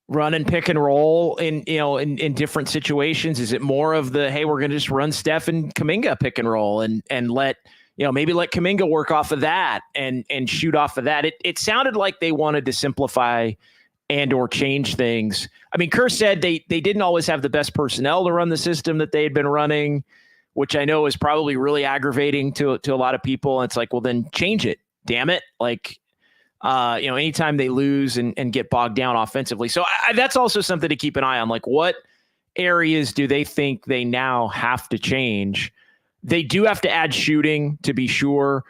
run and pick and roll in different situations? Is it more of the, hey, we're going to just run Steph and Kuminga pick and roll and let, maybe let Kuminga work off of that and shoot off of that? It sounded like they wanted to simplify and or change things. I mean, Kerr said they didn't always have the best personnel to run the system that they had been running, which I know is probably really aggravating to a lot of people. And it's like, well, then change it, damn it. Like, anytime they lose and get bogged down offensively. So that's also something to keep an eye on. Like, what areas do they think they now have to change? They do have to add shooting, to be sure.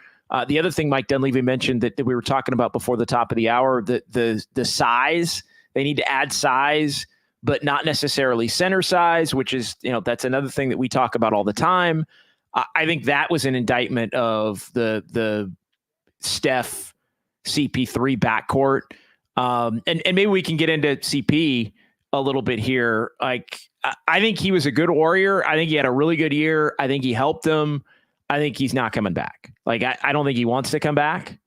The other thing Mike Dunleavy mentioned that we were talking about before the top of the hour, the size. They need to add size, but not necessarily center size, which is, that's another thing that we talk about all the time. I think that was an indictment of the Steph CP3 backcourt. And maybe we can get into CP a little bit here. Like, I think he was a good Warrior. I think he had a really good year. I think he helped them. I think he's not coming back. Like, I don't think he wants to come back.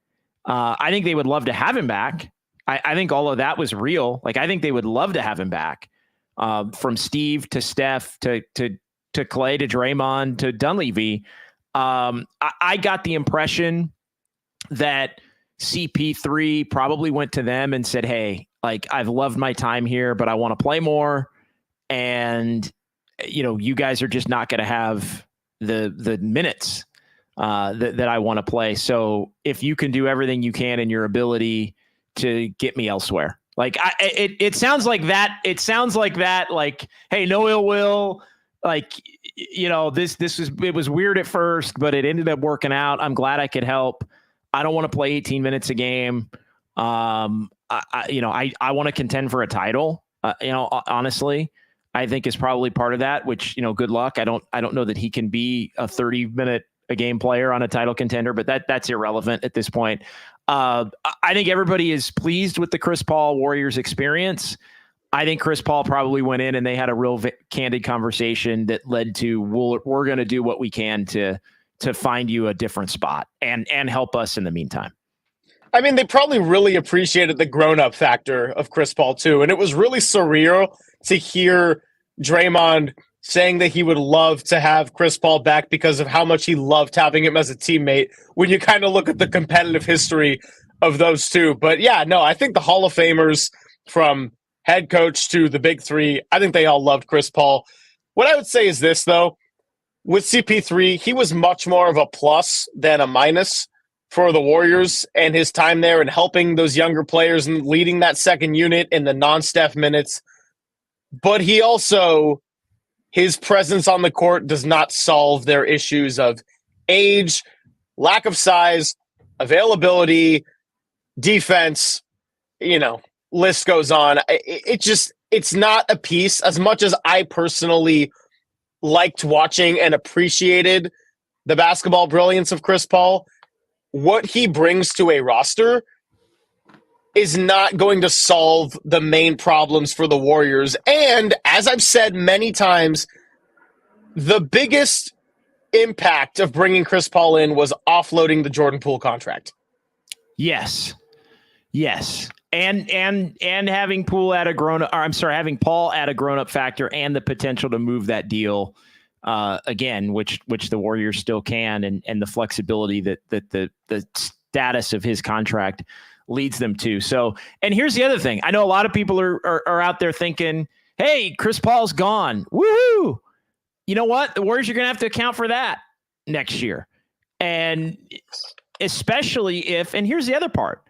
I think they would love to have him back. I think all of that was real. Like, I think they would love to have him back. From Steve to Steph to Klay to Draymond to Dunleavy. I got the impression that CP3 probably went to them and said, hey, like, I've loved my time here, but I want to play more. And, you guys are just not going to have the minutes that I want to play. So if you can do everything you can in your ability to get me elsewhere, Like it sounds like that. It sounds like that. Like, hey, no ill will. Like, it was weird at first, but it ended up working out. I'm glad I could help. I don't want to play 18 minutes a game. I want to contend for a title. Honestly, I think is probably part of that. Which, good luck. I don't know that he can be a 30-minute a game player on a title contender, but that's irrelevant at this point. I think everybody is pleased with the Chris Paul Warriors experience. I think Chris Paul probably went in and they had a real candid conversation that led to, we're going to do what we can to find you a different spot and help us in the meantime. I mean, they probably really appreciated the grown-up factor of Chris Paul too. And it was really surreal to hear Draymond saying that he would love to have Chris Paul back because of how much he loved having him as a teammate when you kind of look at the competitive history of those two. But yeah, no, I think the Hall of Famers, from head coach to the big three, I think they all loved Chris Paul. What I would say is this, though. With CP3, he was much more of a plus than a minus for the Warriors and his time there and helping those younger players and leading that second unit in the non-Steph minutes. But he also, his presence on the court does not solve their issues of age, lack of size, availability, defense, list goes on. It's not a piece. As much as I personally liked watching and appreciated the basketball brilliance of Chris Paul, what he brings to a roster is not going to solve the main problems for the Warriors. And as I've said many times, the biggest impact of bringing Chris Paul in was offloading the Jordan Poole contract. Yes. And having Poole at a having Paul at a grown-up factor and the potential to move that deal again, which the Warriors still can, and the flexibility that the status of his contract leads them to. So, and here's the other thing. I know a lot of people are out there thinking, hey, Chris Paul's gone. Woohoo! You know what? The Warriors are going to have to account for that next year. And especially if, and here's the other part.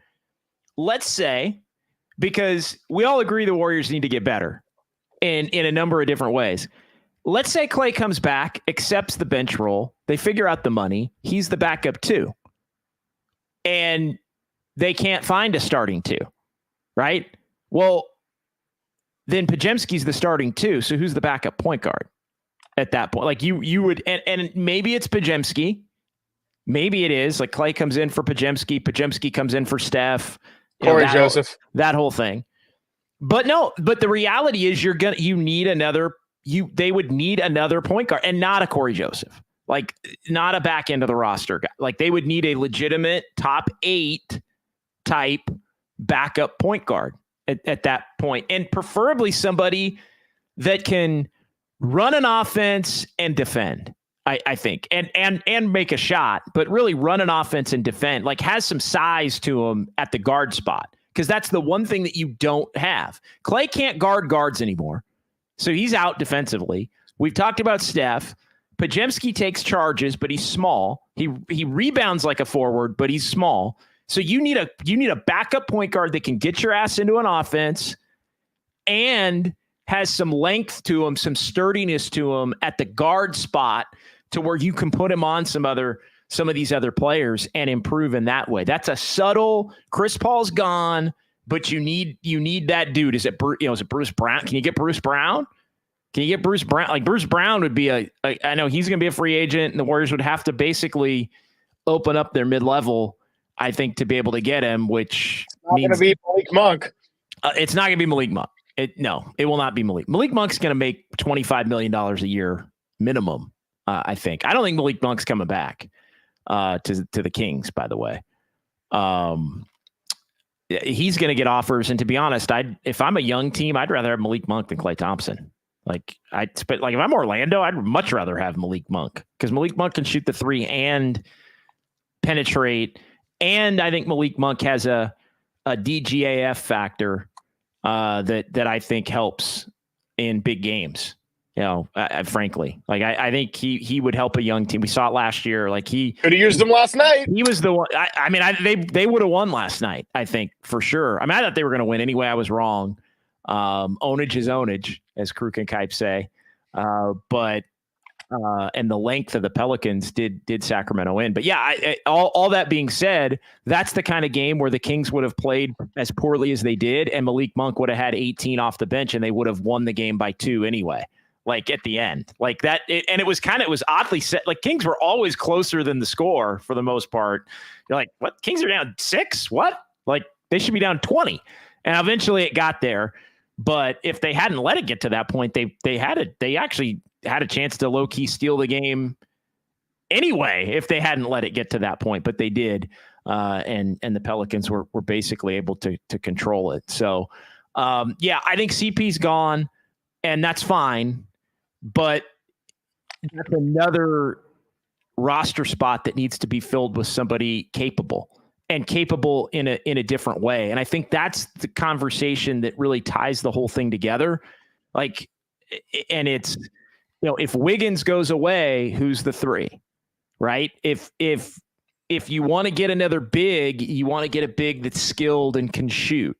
Let's say, because we all agree the Warriors need to get better in a number of different ways. Let's say Klay comes back, accepts the bench role. They figure out the money. He's the backup too. And they can't find a starting two, right? Well, then Podziemski's the starting two. So who's the backup point guard at that point? Like you would, and maybe it's Podziemski. Maybe it is. Like Klay comes in for Podziemski. Podziemski comes in for Steph. Corey Joseph. That whole thing. But the reality is they would need another point guard, and not a Corey Joseph. Like, not a back end of the roster guy. Like, they would need a legitimate top 8 type backup point guard at that point. And preferably somebody that can run an offense and defend, I think, and make a shot, but really run an offense and defend, like has some size to him at the guard spot. Because that's the one thing that you don't have. Klay can't guard guards anymore. So he's out defensively. We've talked about Steph. Podziemski takes charges, but he's small. He rebounds like a forward, but he's small. So you need a backup point guard that can get your ass into an offense and has some length to him, some sturdiness to him at the guard spot, to where you can put him on some of these other players and improve in that way. That's a subtle. Chris Paul's gone, but you need that dude. Is it Bruce Brown? Can you get Bruce Brown? Can you get Bruce Brown? Like, Bruce Brown would be I know he's going to be a free agent, and the Warriors would have to basically open up their mid-level, I think, to be able to get him, which means it's not going to be Malik Monk. It's not going to be Malik Monk. It will not be Malik. Malik Monk's going to make $25 million a year minimum, I think. I don't think Malik Monk's coming back to the Kings, by the way. He's going to get offers, and to be honest, if I'm a young team, I'd rather have Malik Monk than Klay Thompson. If I'm Orlando, I'd much rather have Malik Monk, because Malik Monk can shoot the three and penetrate, and I think Malik Monk has a DGAF factor that I think helps in big games. frankly, like I think he would help a young team. We saw it last year. Like he could have used him last night. He was the one. They would have won last night, I think, for sure. I thought they were going to win anyway. I was wrong. Ownage is ownage, as Kruk and Kipe say. But and the length of the Pelicans did Sacramento in. But yeah, all that being said, that's the kind of game where the Kings would have played as poorly as they did, and Malik Monk would have had 18 off the bench, and they would have won the game by 2 anyway. Like at the end, like that, and it was oddly set. Like Kings were always closer than the score for the most part. You're like, what? Kings are down 6? What? Like they should be down 20, and eventually it got there. But if they hadn't let it get to that point, they actually had a chance to low key steal the game anyway if they hadn't let it get to that point. But they did, and the Pelicans were basically able to control it. So yeah, I think CP's gone, and that's fine. But that's another roster spot that needs to be filled with somebody capable in a different way. And I think that's the conversation that really ties the whole thing together. Like, and it's, if Wiggins goes away, who's the 3, right? If you want to get another big, you want to get a big that's skilled and can shoot.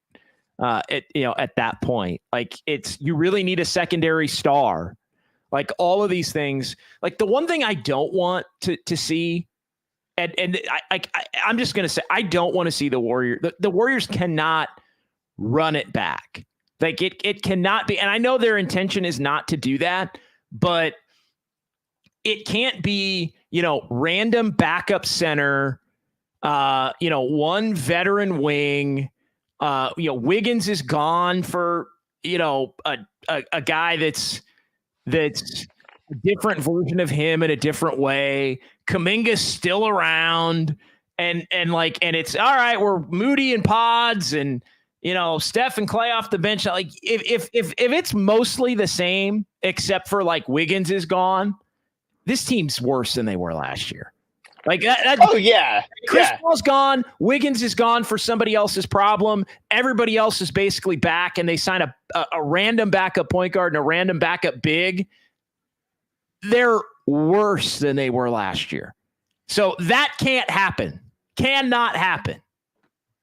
At that point, like you really need a secondary star. Like all of these things, like the one thing I don't want to see, and I'm just going to say, I don't want to see the Warriors. The Warriors cannot run it back. Like it cannot be. And I know their intention is not to do that, but it can't be, random backup center, one veteran wing. Wiggins is gone for, a guy that's a different version of him in a different way. Kuminga's still around, and it's all right. We're Moody and Pods and, Steph and Klay off the bench. Like if it's mostly the same, except for like Wiggins is gone, this team's worse than they were last year. Like that. Oh yeah. Chris Paul's gone. Wiggins is gone for somebody else's problem. Everybody else is basically back, and they sign a random backup point guard and a random backup big. They're worse than they were last year. So that can't happen. Cannot happen.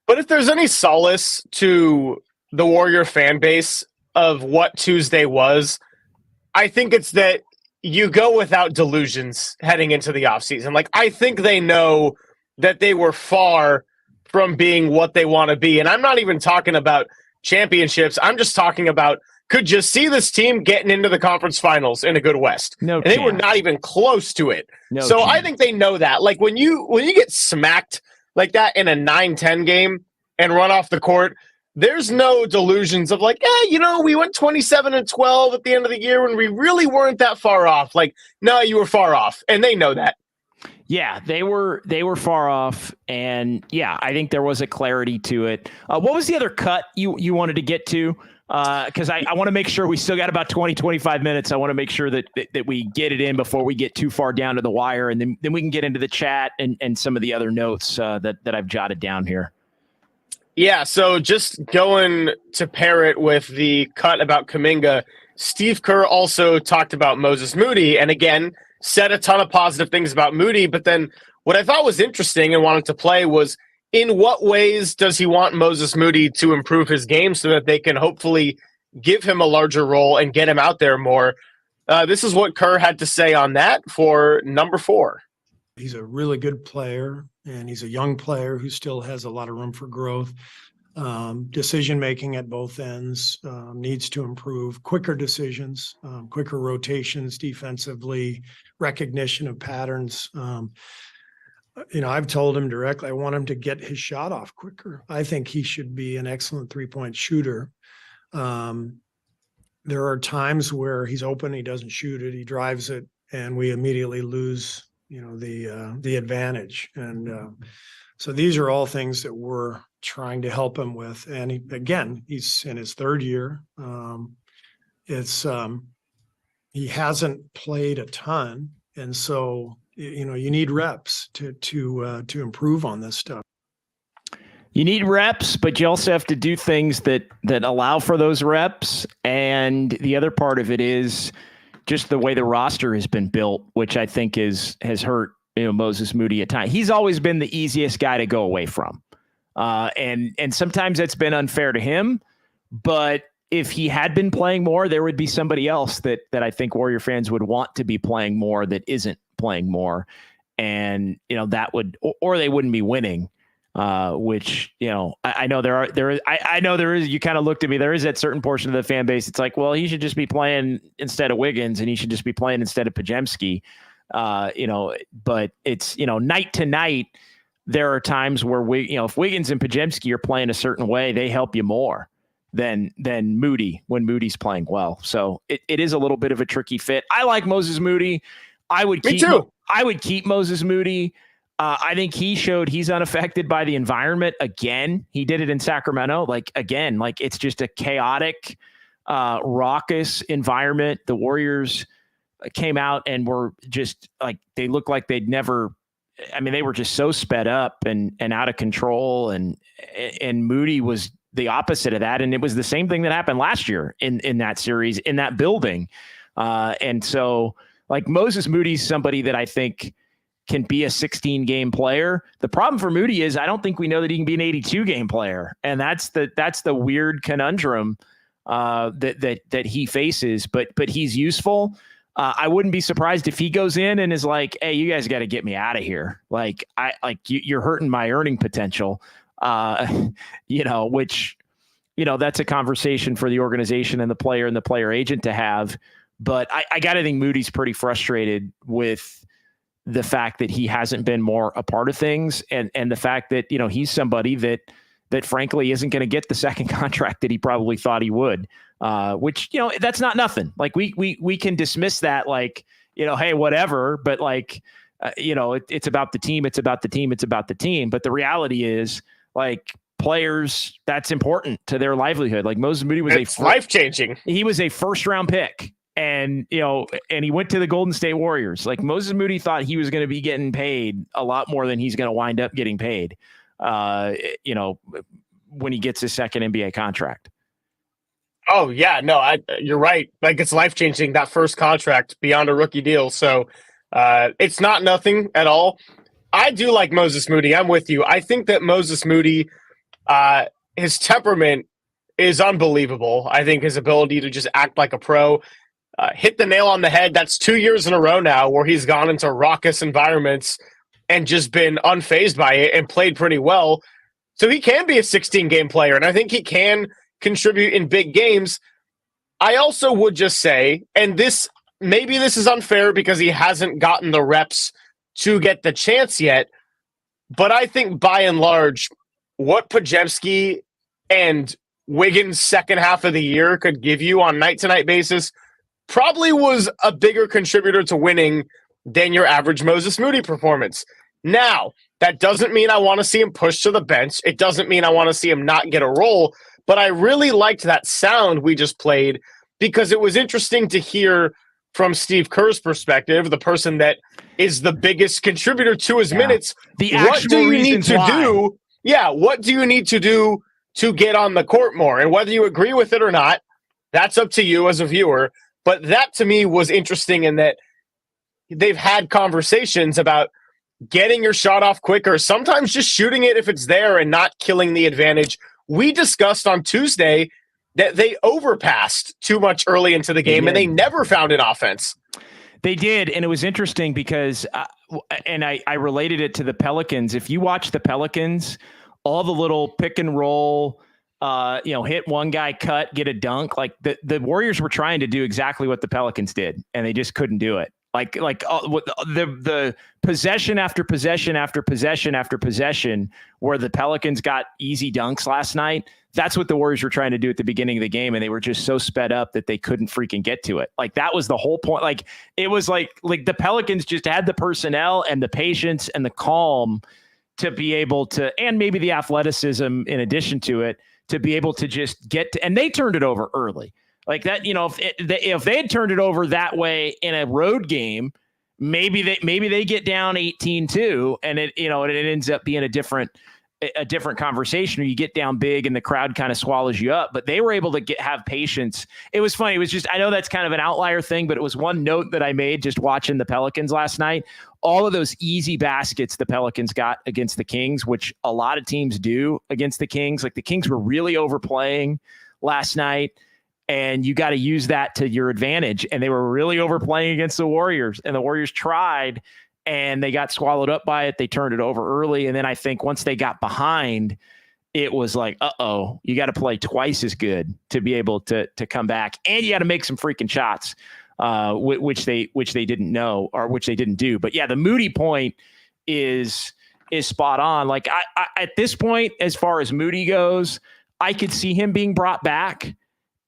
But if there's any solace to the Warrior fan base of what Tuesday was, I think it's that you go without delusions heading into the offseason. Like, I think they know that they were far from being what they want to be. And I'm not even talking about championships. I'm just talking about, could you see this team getting into the conference finals in a good West? No, and they were not even close to it. No so chance. I think they know that. Like when you get smacked like that in a 9-10 game and run off the court, there's no delusions of like, we went 27-12 at the end of the year when we really weren't that far off. Like, no, you were far off, and they know that. Yeah, they were far off, and yeah, I think there was a clarity to it. What was the other cut you wanted to get to? Because I want to make sure we still got about 20-25 minutes. I want to make sure that we get it in before we get too far down to the wire, and then we can get into the chat and some of the other notes that I've jotted down here. Yeah, so just going to pair it with the cut about Kuminga, Steve Kerr also talked about Moses Moody, and again, said a ton of positive things about Moody, but then what I thought was interesting and wanted to play was, in what ways does he want Moses Moody to improve his game so that they can hopefully give him a larger role and get him out there more? This is what Kerr had to say on that for number 4. He's a really good player, and he's a young player who still has a lot of room for growth. Decision-making at both ends needs to improve. Quicker decisions, quicker rotations defensively, recognition of patterns. I've told him directly, I want him to get his shot off quicker. I think he should be an excellent three-point shooter. There are times where he's open, he doesn't shoot it, he drives it, and we immediately lose the advantage. And so these are all things that we're trying to help him with. And he's in his 3rd year. He hasn't played a ton. And so, you need reps to improve on this stuff. You need reps, but you also have to do things that allow for those reps. And the other part of it is, just the way the roster has been built, which I think has hurt Moses Moody at times. He's always been the easiest guy to go away from, and sometimes that's been unfair to him. But if he had been playing more, there would be somebody else that I think Warrior fans would want to be playing more that isn't playing more, and that would, or they wouldn't be winning. Which, I know I know there is, you kind of looked at me, there is that certain portion of the fan base. It's like, well, he should just be playing instead of Wiggins and he should just be playing instead of Podziemski. But it's, night to night, there are times where if Wiggins and Podziemski are playing a certain way, they help you more than Moody when Moody's playing well. So it is a little bit of a tricky fit. I like Moses Moody. I would keep Moses Moody. I think he showed he's unaffected by the environment again. He did it in Sacramento. It's just a chaotic, raucous environment. The Warriors came out and were just they looked like they'd never. I mean, they were just so sped up and out of control. And Moody was the opposite of that. And it was the same thing that happened last year in that series, in that building. And so Moses Moody's somebody that I think can be a 16-game player. The problem for Moody is I don't think we know that he can be an 82-game player, and that's the weird conundrum that he faces. But he's useful. I wouldn't be surprised if he goes in and is like, "Hey, you guys got to get me out of here. You're hurting my earning potential." Which that's a conversation for the organization and the player agent to have. But I got to think Moody's pretty frustrated with the fact that he hasn't been more a part of things, and the fact that, he's somebody that frankly isn't going to get the second contract that he probably thought he would, which, that's not nothing. We can dismiss that, hey, whatever, but it's about the team. It's about the team. It's about the team. But the reality is players, that's important to their livelihood. Moses Moody was life-changing. He was a first-round pick. And, and he went to the Golden State Warriors. Moses Moody thought he was going to be getting paid a lot more than he's going to wind up getting paid, when he gets his second NBA contract. Oh, yeah, no, you're right. It's life-changing, that first contract beyond a rookie deal. So it's not nothing at all. I do like Moses Moody. I'm with you. I think that Moses Moody, his temperament is unbelievable. I think his ability to just act like a pro, hit the nail on the head. That's 2 years in a row now where he's gone into raucous environments and just been unfazed by it and played pretty well. So he can be a 16-game player, and I think he can contribute in big games. I also would just say, and maybe this is unfair because he hasn't gotten the reps to get the chance yet, but I think by and large, what Podziemski and Wiggins' second half of the year could give you on night-to-night basis probably was a bigger contributor to winning than your average Moses Moody performance. Now, that doesn't mean I want to see him pushed to the bench. It doesn't mean I want to see him not get a role, but I really liked that sound we just played because it was interesting to hear from Steve Kerr's perspective, the person that is the biggest contributor to his minutes. What do you need to do? Yeah, what do you need to do to get on the court more? And whether you agree with it or not, that's up to you as a viewer. But that to me was interesting in that they've had conversations about getting your shot off quicker, sometimes just shooting it if it's there and not killing the advantage. We discussed on Tuesday that they overpassed too much early into the game and they never found an offense. They did, and it was interesting because, and I related it to the Pelicans. If you watch the Pelicans, all the little pick and roll, hit one guy, cut, get a dunk. The Warriors were trying to do exactly what the Pelicans did, and they just couldn't do it. The possession after possession after possession after possession, where the Pelicans got easy dunks last night. That's what the Warriors were trying to do at the beginning of the game, and they were just so sped up that they couldn't freaking get to it. That was the whole point. It was like the Pelicans just had the personnel and the patience and the calm to be able to, and maybe the athleticism in addition to it, to be able to just get to, and they turned it over early. If they had turned it over that way in a road game, maybe they get down 18-2 and it ends up being a different a different conversation, or you get down big and the crowd kind of swallows you up. But they were able to have patience. It was funny. It was just, I know that's kind of an outlier thing, but it was one note that I made just watching the Pelicans last night. All of those easy baskets the Pelicans got against the Kings, which a lot of teams do against the Kings. Like the Kings were really overplaying last night, and you got to use that to your advantage. And they were really overplaying against the Warriors, and the Warriors tried, and they got swallowed up by it. They turned it over early. And then I think once they got behind, it was like, uh-oh, you got to play twice as good to be able to come back. And you got to make some freaking shots, which they didn't know, or which they didn't do. But yeah, the Moody point is spot on. Like I at this point, as far as Moody goes, I could see him being brought back,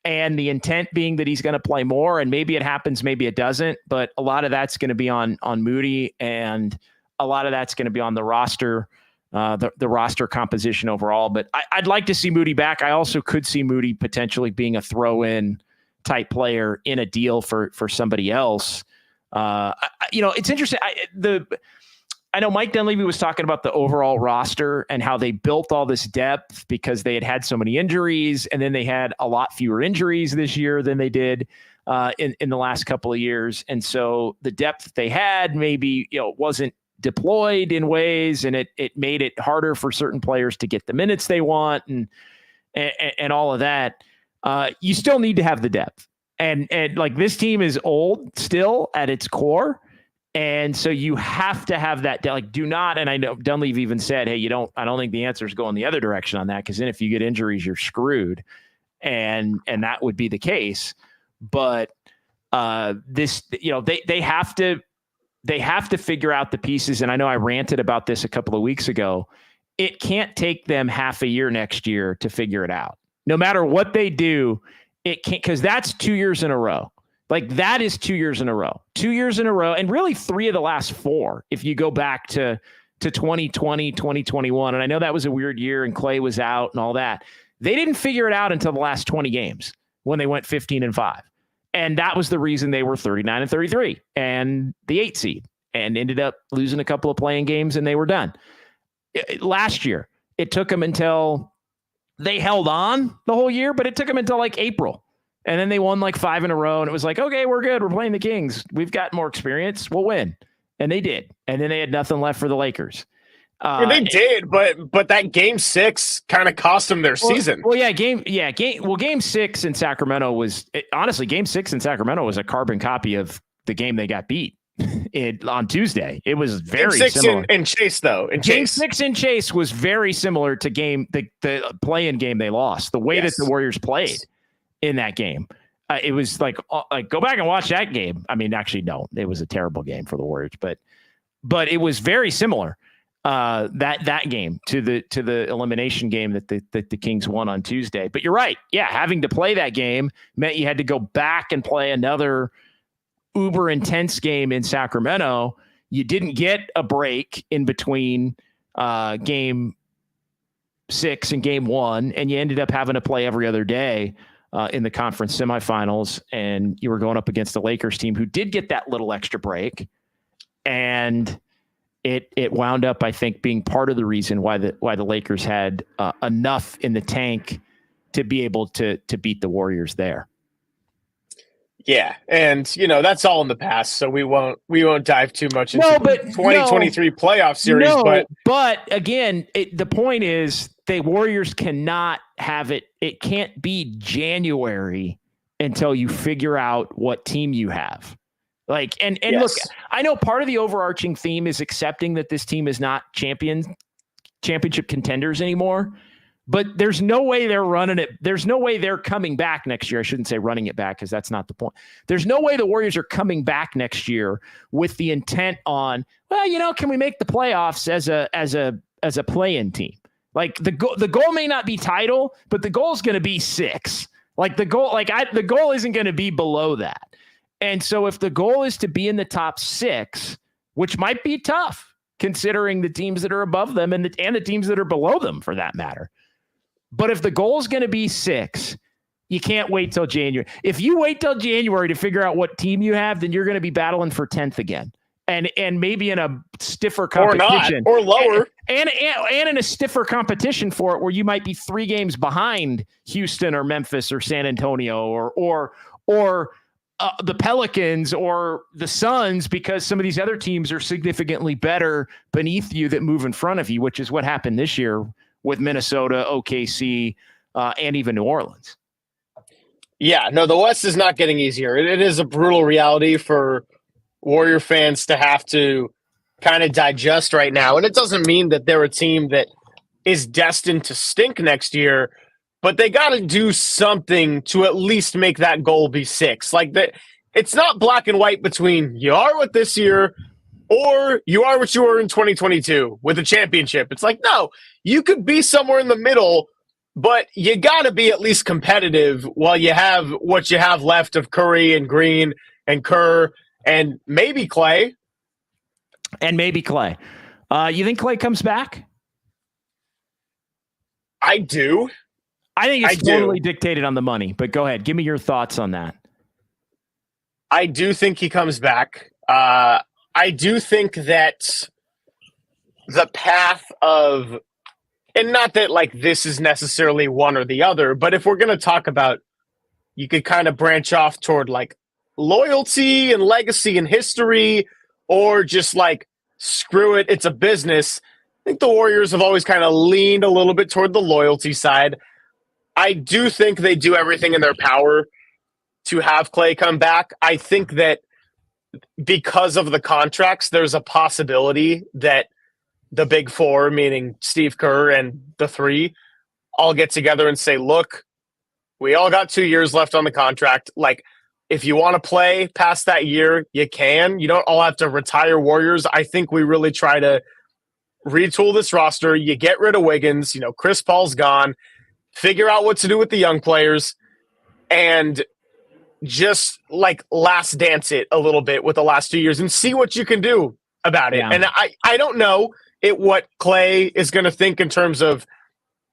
and the intent being that he's going to play more, and maybe it happens, maybe it doesn't, but a lot of that's going to be on Moody, and a lot of that's going to be on the roster, the roster composition overall. But I'd like to see Moody back. I also could see Moody potentially being a throw-in type player in a deal for somebody else. It's interesting. I know Mike Dunleavy was talking about the overall roster and how they built all this depth because they had so many injuries, and then they had a lot fewer injuries this year than they did in the last couple of years. And so the depth that they had maybe, wasn't deployed in ways, and it made it harder for certain players to get the minutes they want and all of that. You still need to have the depth. And like this team is old still at its core. And so you have to have that, like, do not. And I know Dunleavy even said, hey, I don't think the answer is going the other direction on that, because then if you get injuries, you're screwed. And that would be the case. But they have to figure out the pieces. And I know I ranted about this a couple of weeks ago. It can't take them half a year next year to figure it out. No matter what they do, it can't, because that's 2 years in a row. Like that is 2 years in a row, and really 3 of the last 4. If you go back to 2020, 2021, and I know that was a weird year and Klay was out and all that. They didn't figure it out until the last 20 games when they went 15-5. And that was the reason they were 39-33 and the 8 seed, and ended up losing a couple of playing games, and they were done. Last year, it took them until they held on the whole year, but it took them until like April. And then they won like 5 in a row, and it was like, okay, we're good. We're playing the Kings. We've got more experience. We'll win. And they did. And then they had nothing left for the Lakers. They did, but that game 6 kind of cost them their season. Game 6 in Sacramento was honestly, game 6 in Sacramento was a carbon copy of the game they got beat on Tuesday. It was very game 6 similar. in Chase, though. Game 6 in Chase was very similar to the play-in game they lost. The way that the Warriors played in that game. It was like go back and watch that game. I mean, actually, no, it was a terrible game for the Warriors, but it was very similar that game to the elimination game that the Kings won on Tuesday. But you're right. Yeah, having to play that game meant you had to go back and play another uber intense game in Sacramento. You didn't get a break in between game 6 and game 1, and you ended up having to play every other day in the conference semifinals, and you were going up against the Lakers team who did get that little extra break, and it wound up, I think, being part of the reason why the Lakers had enough in the tank to be able to beat the Warriors there. Yeah, and that's all in the past, so we won't dive too much into the 2023 playoff series. But again, the point is the Warriors cannot have it. It can't be January until you figure out what team you have. Like, and yes. Look, I know part of the overarching theme is accepting that this team is not championship contenders anymore. But there's no way they're running it. There's no way they're coming back next year. I shouldn't say running it back, because that's not the point. There's no way the Warriors are coming back next year with the intent on, can we make the playoffs as a play-in team? Like the goal may not be title, but the goal is going to be 6. Like the goal isn't going to be below that. And so if the goal is to be in the top 6, which might be tough considering the teams that are above them and the teams that are below them for that matter. But if the goal is going to be 6, you can't wait till January. If you wait till January to figure out what team you have, then you're going to be battling for 10th again. and maybe in a stiffer Or not, competition or lower. and in a stiffer competition for it, where you might be 3 games behind Houston or Memphis or San Antonio or the Pelicans or the Suns, because some of these other teams are significantly better beneath you that move in front of you, which is what happened this year with Minnesota, OKC, and even New Orleans. Yeah, no, the West is not getting easier. It is a brutal reality for Warrior fans to have to kind of digest right now. And it doesn't mean that they're a team that is destined to stink next year, but they got to do something to at least make that goal be 6. Like, it's not black and white between you are what this year or you are what you were in 2022 with a championship. It's like, no, you could be somewhere in the middle, but you got to be at least competitive while you have what you have left of Curry and Green and Kerr and maybe Klay. You think Klay comes back? I do. I think it's I totally do. dictated on the money, but go ahead. Give me your thoughts on that. I do think he comes back. I do think that the path of, and not that like this is necessarily one or the other, but if we're going to talk about, you could kind of branch off toward like loyalty and legacy and history, or just like, screw it, it's a business. I think the Warriors have always kind of leaned a little bit toward the loyalty side. I do think they do everything in their power to have Klay come back. I think that because of the contracts, there's a possibility that the big 4, meaning Steve Kerr and the 3, all get together and say, look, we all got 2 years left on the contract. Like, if you want to play past that year, you can. You don't all have to retire Warriors. I think we really try to retool this roster. You get rid of Wiggins. You know, Chris Paul's gone. Figure out what to do with the young players and just like last dance it a little bit with the last 2 years and see what you can do about it. Yeah. And I don't know what Klay is going to think in terms of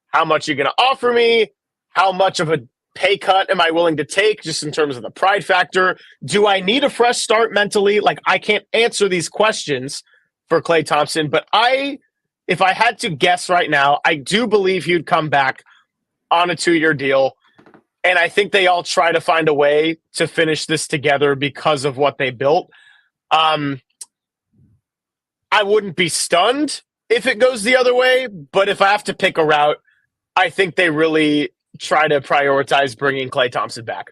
how much you're going to offer me, how much of a pay cut am I willing to take just in terms of the pride factor. Do I need a fresh start mentally? Like, I can't answer these questions for Klay Thompson, but if I had to guess right now, I do believe he'd come back on a 2-year deal. And I think they all try to find a way to finish this together because of what they built. I wouldn't be stunned if it goes the other way, but if I have to pick a route, I think they really try to prioritize bringing Klay Thompson back.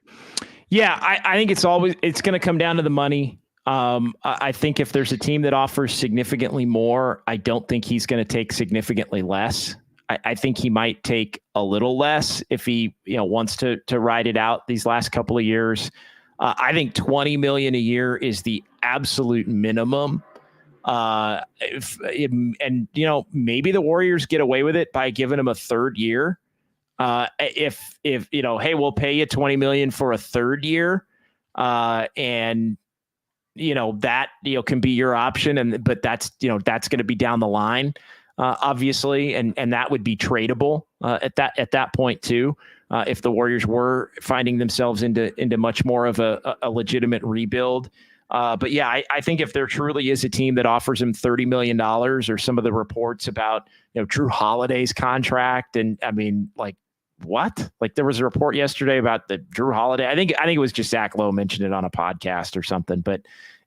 Yeah, I think it's going to come down to the money. I think if there's a team that offers significantly more, I don't think he's going to take significantly less. I think he might take a little less if he wants to ride it out these last couple of years. I think $20 million a year is the absolute minimum. Maybe the Warriors get away with it by giving him a 3rd year. If hey, we'll pay you $20 million for a 3rd year, and that can be your option, but that's going to be down the line. Obviously, and that would be tradable at that point too. If the Warriors were finding themselves into much more of a legitimate rebuild. But yeah, I think if there truly is a team that offers him $30 million, or some of the reports about Drew Holiday's contract, and I mean, like, what? Like, there was a report yesterday about the Drew Holiday. I think it was just Zach Lowe mentioned it on a podcast or something, but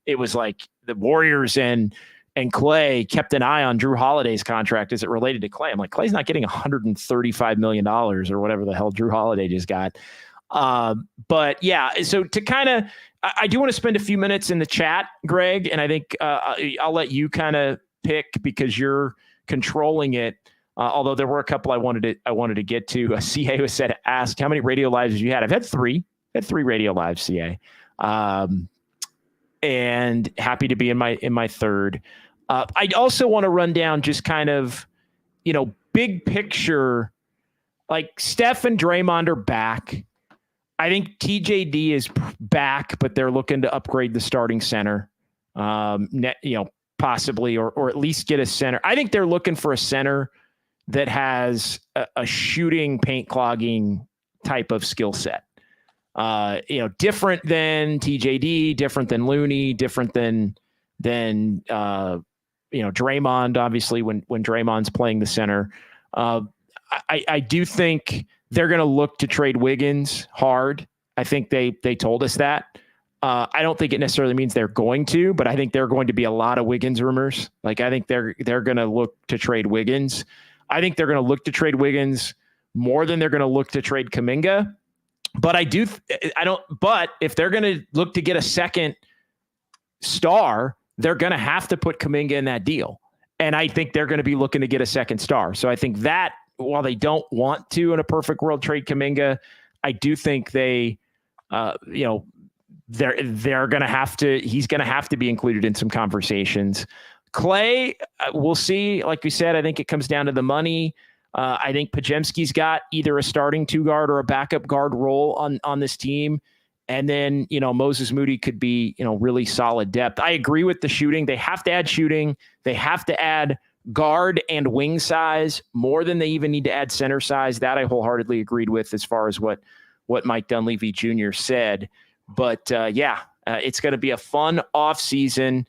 it was like the Warriors and Klay kept an eye on Drew Holiday's contract as it related to Klay. I'm like, Klay's not getting $135 million or whatever the hell Drew Holiday just got. But yeah, so to kind of, I do want to spend a few minutes in the chat, Greg, and I think I'll let you kind of pick because you're controlling it. Although there were a couple I wanted to get to. CA was asked how many radio lives have you had? I've had 3. I had 3 radio lives, CA. And happy to be in my 3rd. I also want to run down just kind of, big picture, like Steph and Draymond are back. I think TJD is back, but they're looking to upgrade the starting center, possibly, or at least get a center. I think they're looking for a center that has a shooting, paint clogging type of skill set. Different than TJD, different than Looney, different than than Draymond, obviously, when Draymond's playing the center. I do think they're going to look to trade Wiggins hard. I think they told us that. I don't think it necessarily means they're going to, but I think there are going to be a lot of Wiggins rumors. Like, I think they're going to look to trade Wiggins. I think they're going to look to trade Wiggins more than they're going to look to trade Kuminga. But but if they're going to look to get a second star, they're going to have to put Kuminga in that deal. And I think they're going to be looking to get a second star. So I think that while they don't want to, in a perfect world, trade Kuminga, I do think they're going to have to, he's going to have to be included in some conversations. Klay, we'll see. Like we said, I think it comes down to the money. I think Podziemski's got either a starting 2-guard or a backup guard role on this team. And then, Moses Moody could be, really solid depth. I agree with the shooting. They have to add shooting. They have to add guard and wing size more than they even need to add center size. That I wholeheartedly agreed with as far as what Mike Dunleavy Jr. said. But it's going to be a fun offseason.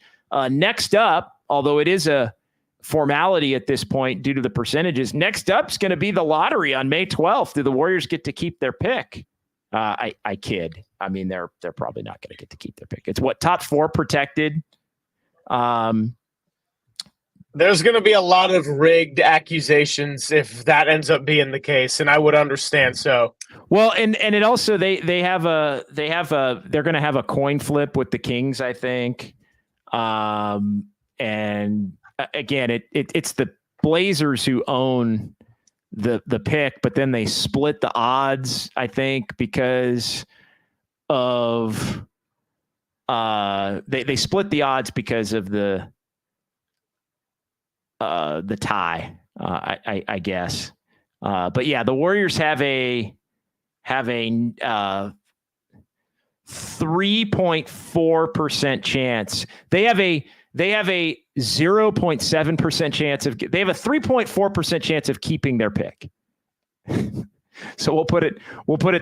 Next up, although it is a formality at this point due to the percentages, next up is going to be the lottery on May 12th. Do the Warriors get to keep their pick? I kid. I mean, they're probably not going to get to keep their pick. It's what, top 4 protected. There's going to be a lot of rigged accusations if that ends up being the case, and I would understand. So, well, and it also they're going to have a coin flip with the Kings, I think. And again, it's the Blazers who own the pick, but then they split the odds, I think, because of they split the odds because of the tie, I guess. But yeah, the Warriors have a 3.4% chance. They have a 0.7% chance of, they have a 3.4% chance of keeping their pick. So we'll put it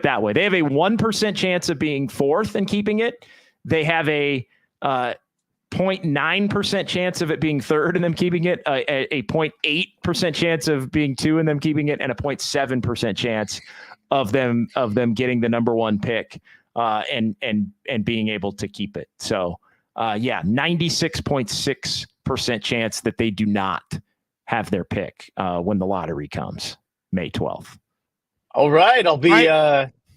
that way. They have a 1% chance of being 4th and keeping it. They have a 0.9% chance of it being 3rd and them keeping it, a 0.8% chance of being 2 and them keeping it, and a 0.7% chance of them getting the number 1 pick and being able to keep it. So 96.6% chance that they do not have their pick when the lottery comes May 12th. All right, I'll be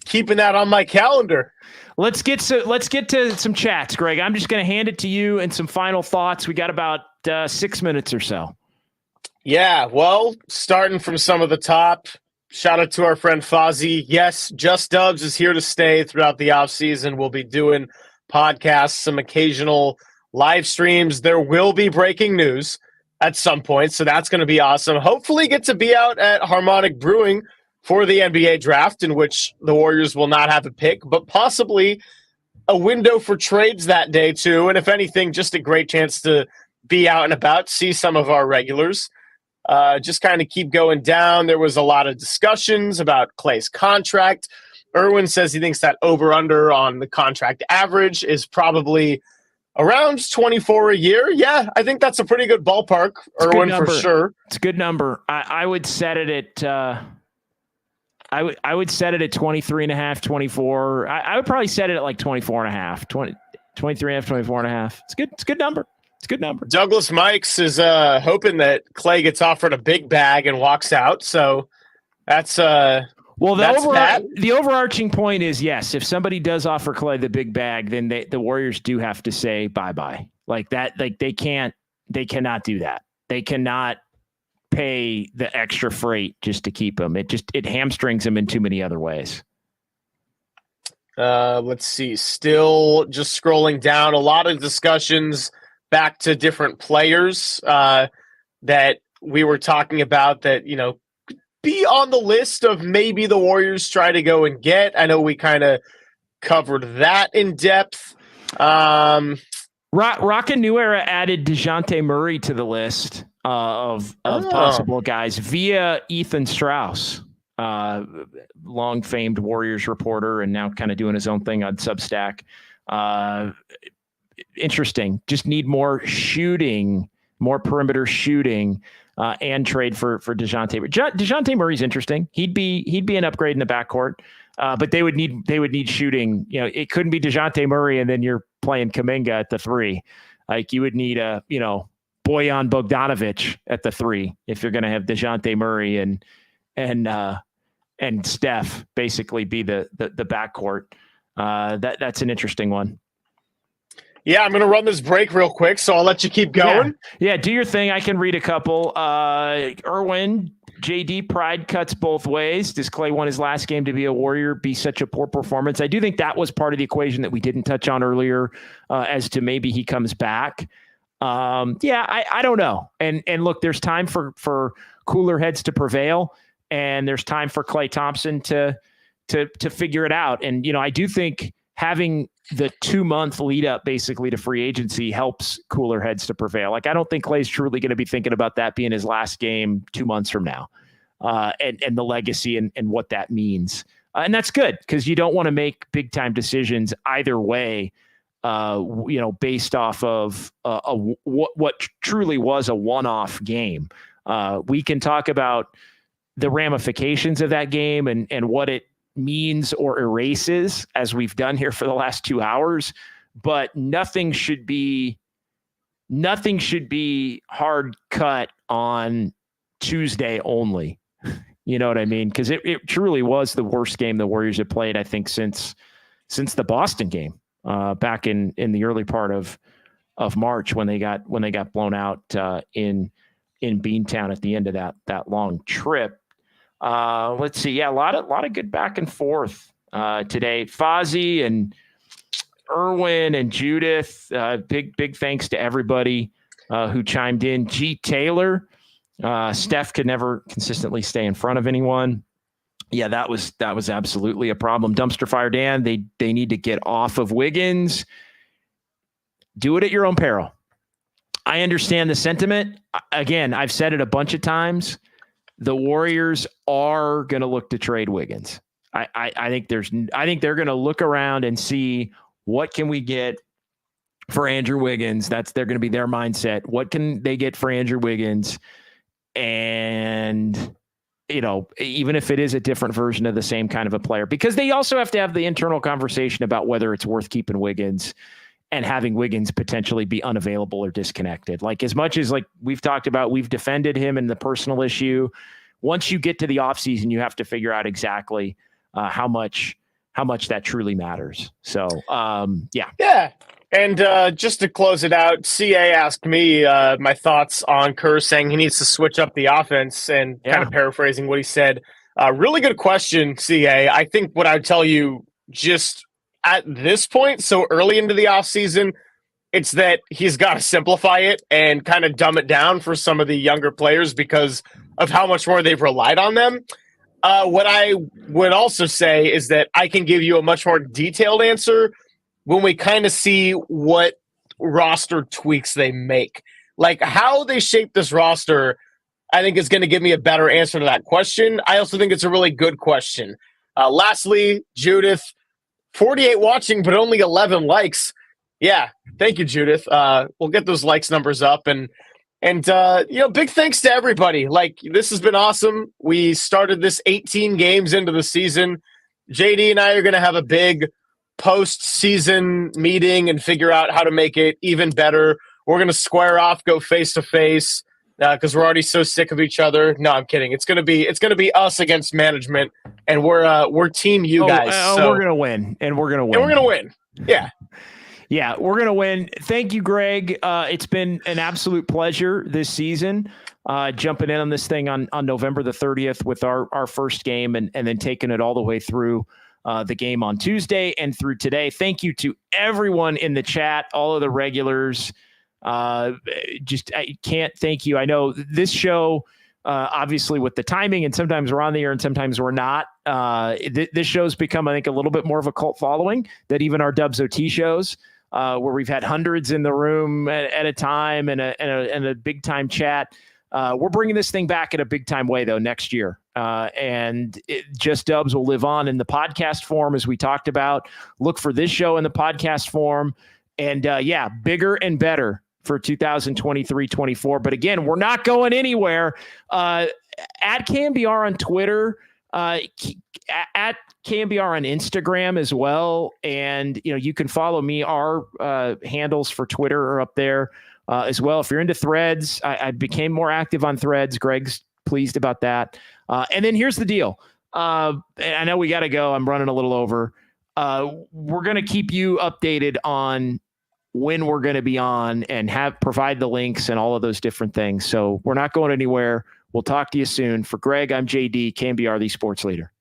keeping that on my calendar. Let's get to some chats, Greg. I'm just going to hand it to you and some final thoughts. We got about 6 minutes or so. Yeah, well, starting from some of the top, shout out to our friend Fozzie. Yes, Just Dubs is here to stay throughout the offseason. We'll be doing podcasts, some occasional live streams. There will be breaking news at some point, so that's going to be awesome. Hopefully get to be out at Harmonic Brewing for the NBA draft, in which the Warriors will not have a pick, but possibly a window for trades that day too. And if anything, just a great chance to be out and about, see some of our regulars. Just kind of keep going down. There was a lot of discussions about Klay's contract. Irwin says he thinks that over-under on the contract average is probably around 24 a year. Yeah, I think that's a pretty good ballpark, Irwin, for sure. It's a good number. I would set it at I would set it at 23.5, 24. I would probably set it at like 24.5, 23.5, 24.5. It's good. It's a good number. It's a good number. Douglas Mikes is hoping that Klay gets offered a big bag and walks out. So that's the overarching point is, yes, if somebody does offer Klay the big bag, then the Warriors do have to say bye-bye. Like that, like they cannot do that. They cannot pay the extra freight just to keep him. It hamstrings him in too many other ways. Let's see. Still just scrolling down, a lot of discussions back to different players that we were talking about that, be on the list of maybe the Warriors try to go and get. I know we kind of covered that in depth. Rockin' New Era added DeJounte Murray to the list of possible guys via Ethan Strauss, long famed Warriors reporter, and now kind of doing his own thing on Substack. interesting. Just need more shooting, more perimeter shooting, and trade for DeJounte. DeJounte Murray's interesting. He'd be an upgrade in the backcourt, but they would need shooting. You know, it couldn't be DeJounte Murray and then you're playing Kuminga at the 3. Like you would need a Bojan Bogdanovic at the 3 if you're going to have DeJounte Murray and Steph basically be the backcourt. That's an interesting one. Yeah, I'm going to run this break real quick, so I'll let you keep going. Yeah, do your thing. I can read a couple. Irwin, JD, pride cuts both ways. Does Klay want his last game to be a Warrior be such a poor performance? I do think that was part of the equation that we didn't touch on earlier as to maybe he comes back. I don't know. And look, there's time for cooler heads to prevail, and there's time for Klay Thompson to figure it out. And, I do think having the 2-month lead up basically to free agency helps cooler heads to prevail. Like, I don't think Klay's truly going to be thinking about that being his last game 2 months from now, and the legacy and what that means. And that's good because you don't want to make big time decisions either way, based off of what truly was a one-off game. We can talk about the ramifications of that game and what it means or erases, as we've done here for the last 2 hours, but nothing should be hard cut on Tuesday only. You know what I mean? Because it truly was the worst game the Warriors have played, I think, since the Boston game back in the early part of March when they got blown out in Beantown at the end of that long trip. Let's see. Yeah, a lot of good back and forth today. Fozzie and Irwin and Judith. Big thanks to everybody who chimed in. G. Taylor. Steph could never consistently stay in front of anyone. Yeah, that was absolutely a problem. Dumpster Fire Dan. They need to get off of Wiggins. Do it at your own peril. I understand the sentiment. Again, I've said it a bunch of times. The Warriors are going to look to trade Wiggins. I think they're going to look around and see what can we get for Andrew Wiggins. They're going to be their mindset. What can they get for Andrew Wiggins? And, even if it is a different version of the same kind of a player, because they also have to have the internal conversation about whether it's worth keeping Wiggins and having Wiggins potentially be unavailable or disconnected. Like, as much as we've talked about, we've defended him in the personal issue. Once you get to the offseason, you have to figure out exactly how much that truly matters. So, yeah. Yeah. And just to close it out, CA asked me my thoughts on Kerr saying he needs to switch up the offense, and kind of paraphrasing what he said. Really good question, CA. I think what I would tell you just at this point, so early into the offseason, it's that he's got to simplify it and kind of dumb it down for some of the younger players because of how much more they've relied on them. What I would also say is that I can give you a much more detailed answer when we kind of see what roster tweaks they make. Like, how they shape this roster, I think is going to give me a better answer to that question. I also think it's a really good question. Lastly, Judith, 48 watching, but only 11 likes. Yeah, thank you, Judith. We'll get those likes numbers up. And big thanks to everybody. Like, this has been awesome. We started this 18 games into the season. JD and I are going to have a big post-season meeting and figure out how to make it even better. We're going to square off, go face-to-face, because we're already so sick of each other. No, I'm kidding. It's gonna be us against management, and we're team you guys. So we're gonna win, and we're gonna win. And we're gonna win. Yeah. Yeah, we're going to win. Thank you, Greg. It's been an absolute pleasure this season, jumping in on this thing on November the 30th with our first game and then taking it all the way through the game on Tuesday and through today. Thank you to everyone in the chat, all of the regulars. I can't thank you. I know this show, obviously with the timing, and sometimes we're on the air and sometimes we're not. This show's become, I think, a little bit more of a cult following that even our Dubs OT shows. Where we've had hundreds in the room at a time and a big time chat. We're bringing this thing back in a big time way though next year. And Just Dubs will live on in the podcast form as we talked about. Look for this show in the podcast form. And yeah, bigger and better for 2023-24. But again, we're not going anywhere. At KNBR on Twitter, at KNBR on Instagram as well. And, you can follow me. Our handles for Twitter are up there as well. If you're into Threads, I became more active on Threads. Greg's pleased about that. And then here's the deal. I know we got to go. I'm running a little over. We're going to keep you updated on when we're going to be on and provide the links and all of those different things. So we're not going anywhere. We'll talk to you soon. For Greg, I'm JD, KNBR, the sports leader.